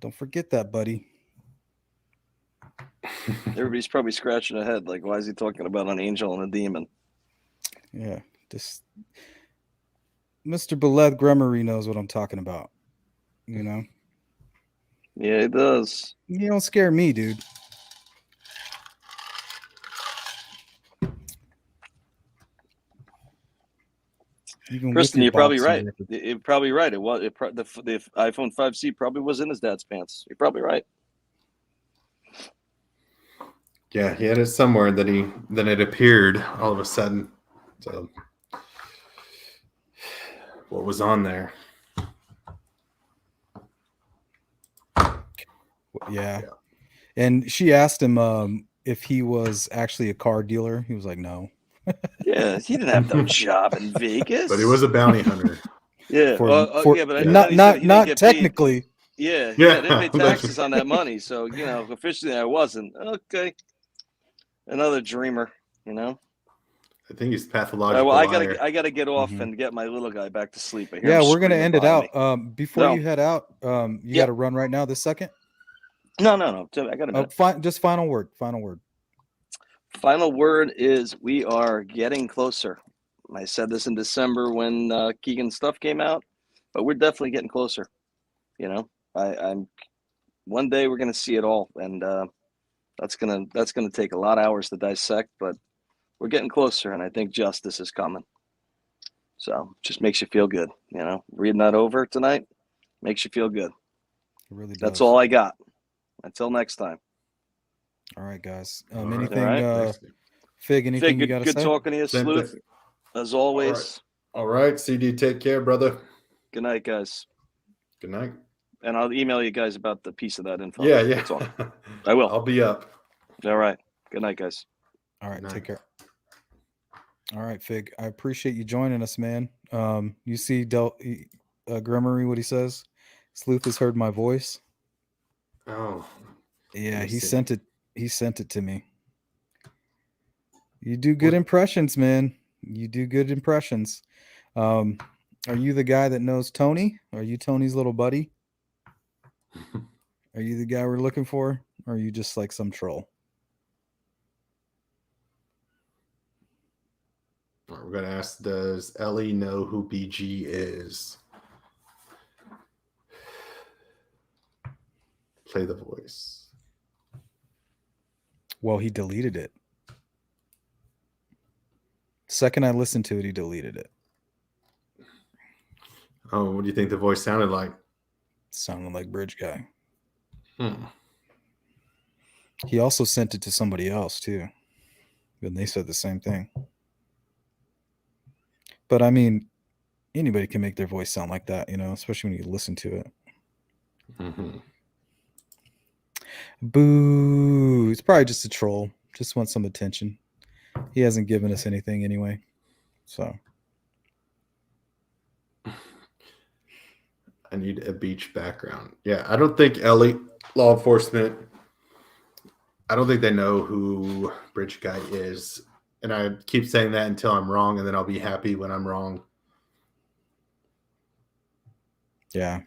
Don't forget that, buddy. Everybody's probably scratching their head like, why is he talking about an angel and a demon? Yeah, just Mr. Beleth Gremory knows what I'm talking about. Yeah, he does. You don't scare me, dude. Even Kristen, you're probably right. You're probably right. The iPhone 5C probably was in his dad's pants. You're probably right. Yeah, he had it somewhere. Then it appeared all of a sudden. So, what was on there? Yeah. And she asked him if he was actually a car dealer. He was like, no. Yeah, he didn't have no job in Vegas. But he was a bounty hunter. Yeah, but not technically. Yeah, they pay taxes on that money. So, officially I wasn't. Okay. Another dreamer, I think he's pathological. Well, I gotta get off and get my little guy back to sleep. Yeah, we're gonna end it out. Before you head out, you got to run right now. This second. No. I got a minute. Just final word. Final word is we are getting closer. I said this in December when Keegan's stuff came out, but we're definitely getting closer. I'm one day we're gonna see it all, and that's gonna take a lot of hours to dissect, but we're getting closer, and I think justice is coming. So just makes you feel good, Reading that over tonight makes you feel good. It really does. That's all I got. Until next time. All right, guys. Anything, Fig, anything you got to say? Good talking to you, Sleuth. As always. All right, CD, take care, brother. Good night, guys. Good night. and I'll email you guys about the piece of that info. Yeah, yeah. That's all. I will. I'll be up. All right. Good night, guys. All right, Nice. take care. All right, Fig. I appreciate you joining us, man. You see Grimmery, what he says? Sleuth has heard my voice. Oh, Yeah, me he see. sent it. He sent it to me. You do good impressions, man. You do good impressions. Are you the guy that knows Tony? Are you Tony's little buddy? Are you the guy we're looking for? Or are you just like some troll? All right, we're gonna ask, does Ellie know who BG is? Play the voice. Well, he deleted it. Second I listened to it, he deleted it. Oh, what do you think the voice sounded like? Sounded like Bridge Guy. Hmm. He also sent it to somebody else too. And they said the same thing. But I mean, anybody can make their voice sound like that, you know, especially when you listen to it. Mm-hmm. Boo. It's probably just a troll. Just wants some attention. He hasn't given us anything anyway. So I need a beach background. Yeah, I don't think Ellie, law enforcement, I don't think they know who Bridge Guy is. And I keep saying that until I'm wrong, and then I'll be happy when I'm wrong. yeah.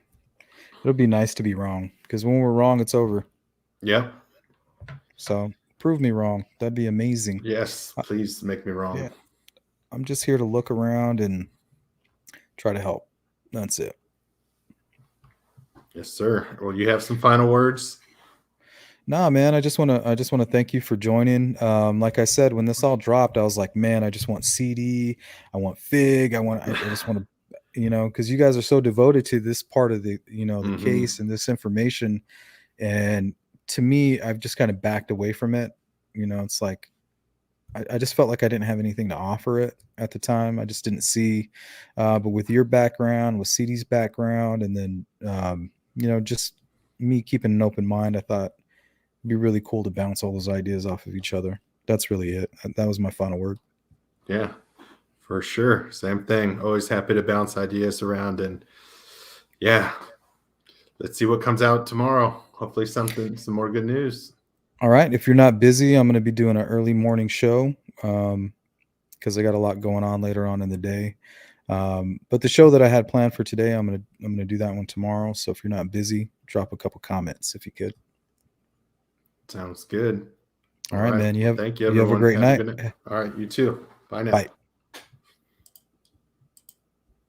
It'll be nice to be wrong. Because when we're wrong, it's over. Yep. So prove me wrong. That'd be amazing. Yes, please make me wrong. Yeah. I'm just here to look around and try to help. That's it. Yes, sir. Well, you have some final words? Nah, man, I just want to thank you for joining. Like I said, when this all dropped, I was like, man, I just want CD, I want Fig, I just want to, you know, because you guys are so devoted to this part of the, you know, the Mhm. case and this information, and to me, I've just kind of backed away from it. You know, it's like I just felt like I didn't have anything to offer it at the time. I just didn't see, but with your background, with CD's background, and then you know, just me keeping an open mind, I thought it'd be really cool to bounce all those ideas off of each other. That's really it. That was my final word. Yeah, for sure. Same thing. Always happy to bounce ideas around. And yeah, let's see what comes out tomorrow. Hopefully some more good news. All right. If you're not busy, I'm going to be doing an early morning show because I got a lot going on later on in the day. But the show that I had planned for today, I'm gonna do that one tomorrow. So if you're not busy, drop a couple comments if you could. Sounds good. All right, man. Thank you, you have a everyone. great Have night. a good night. All right, you too. Bye now. Bye.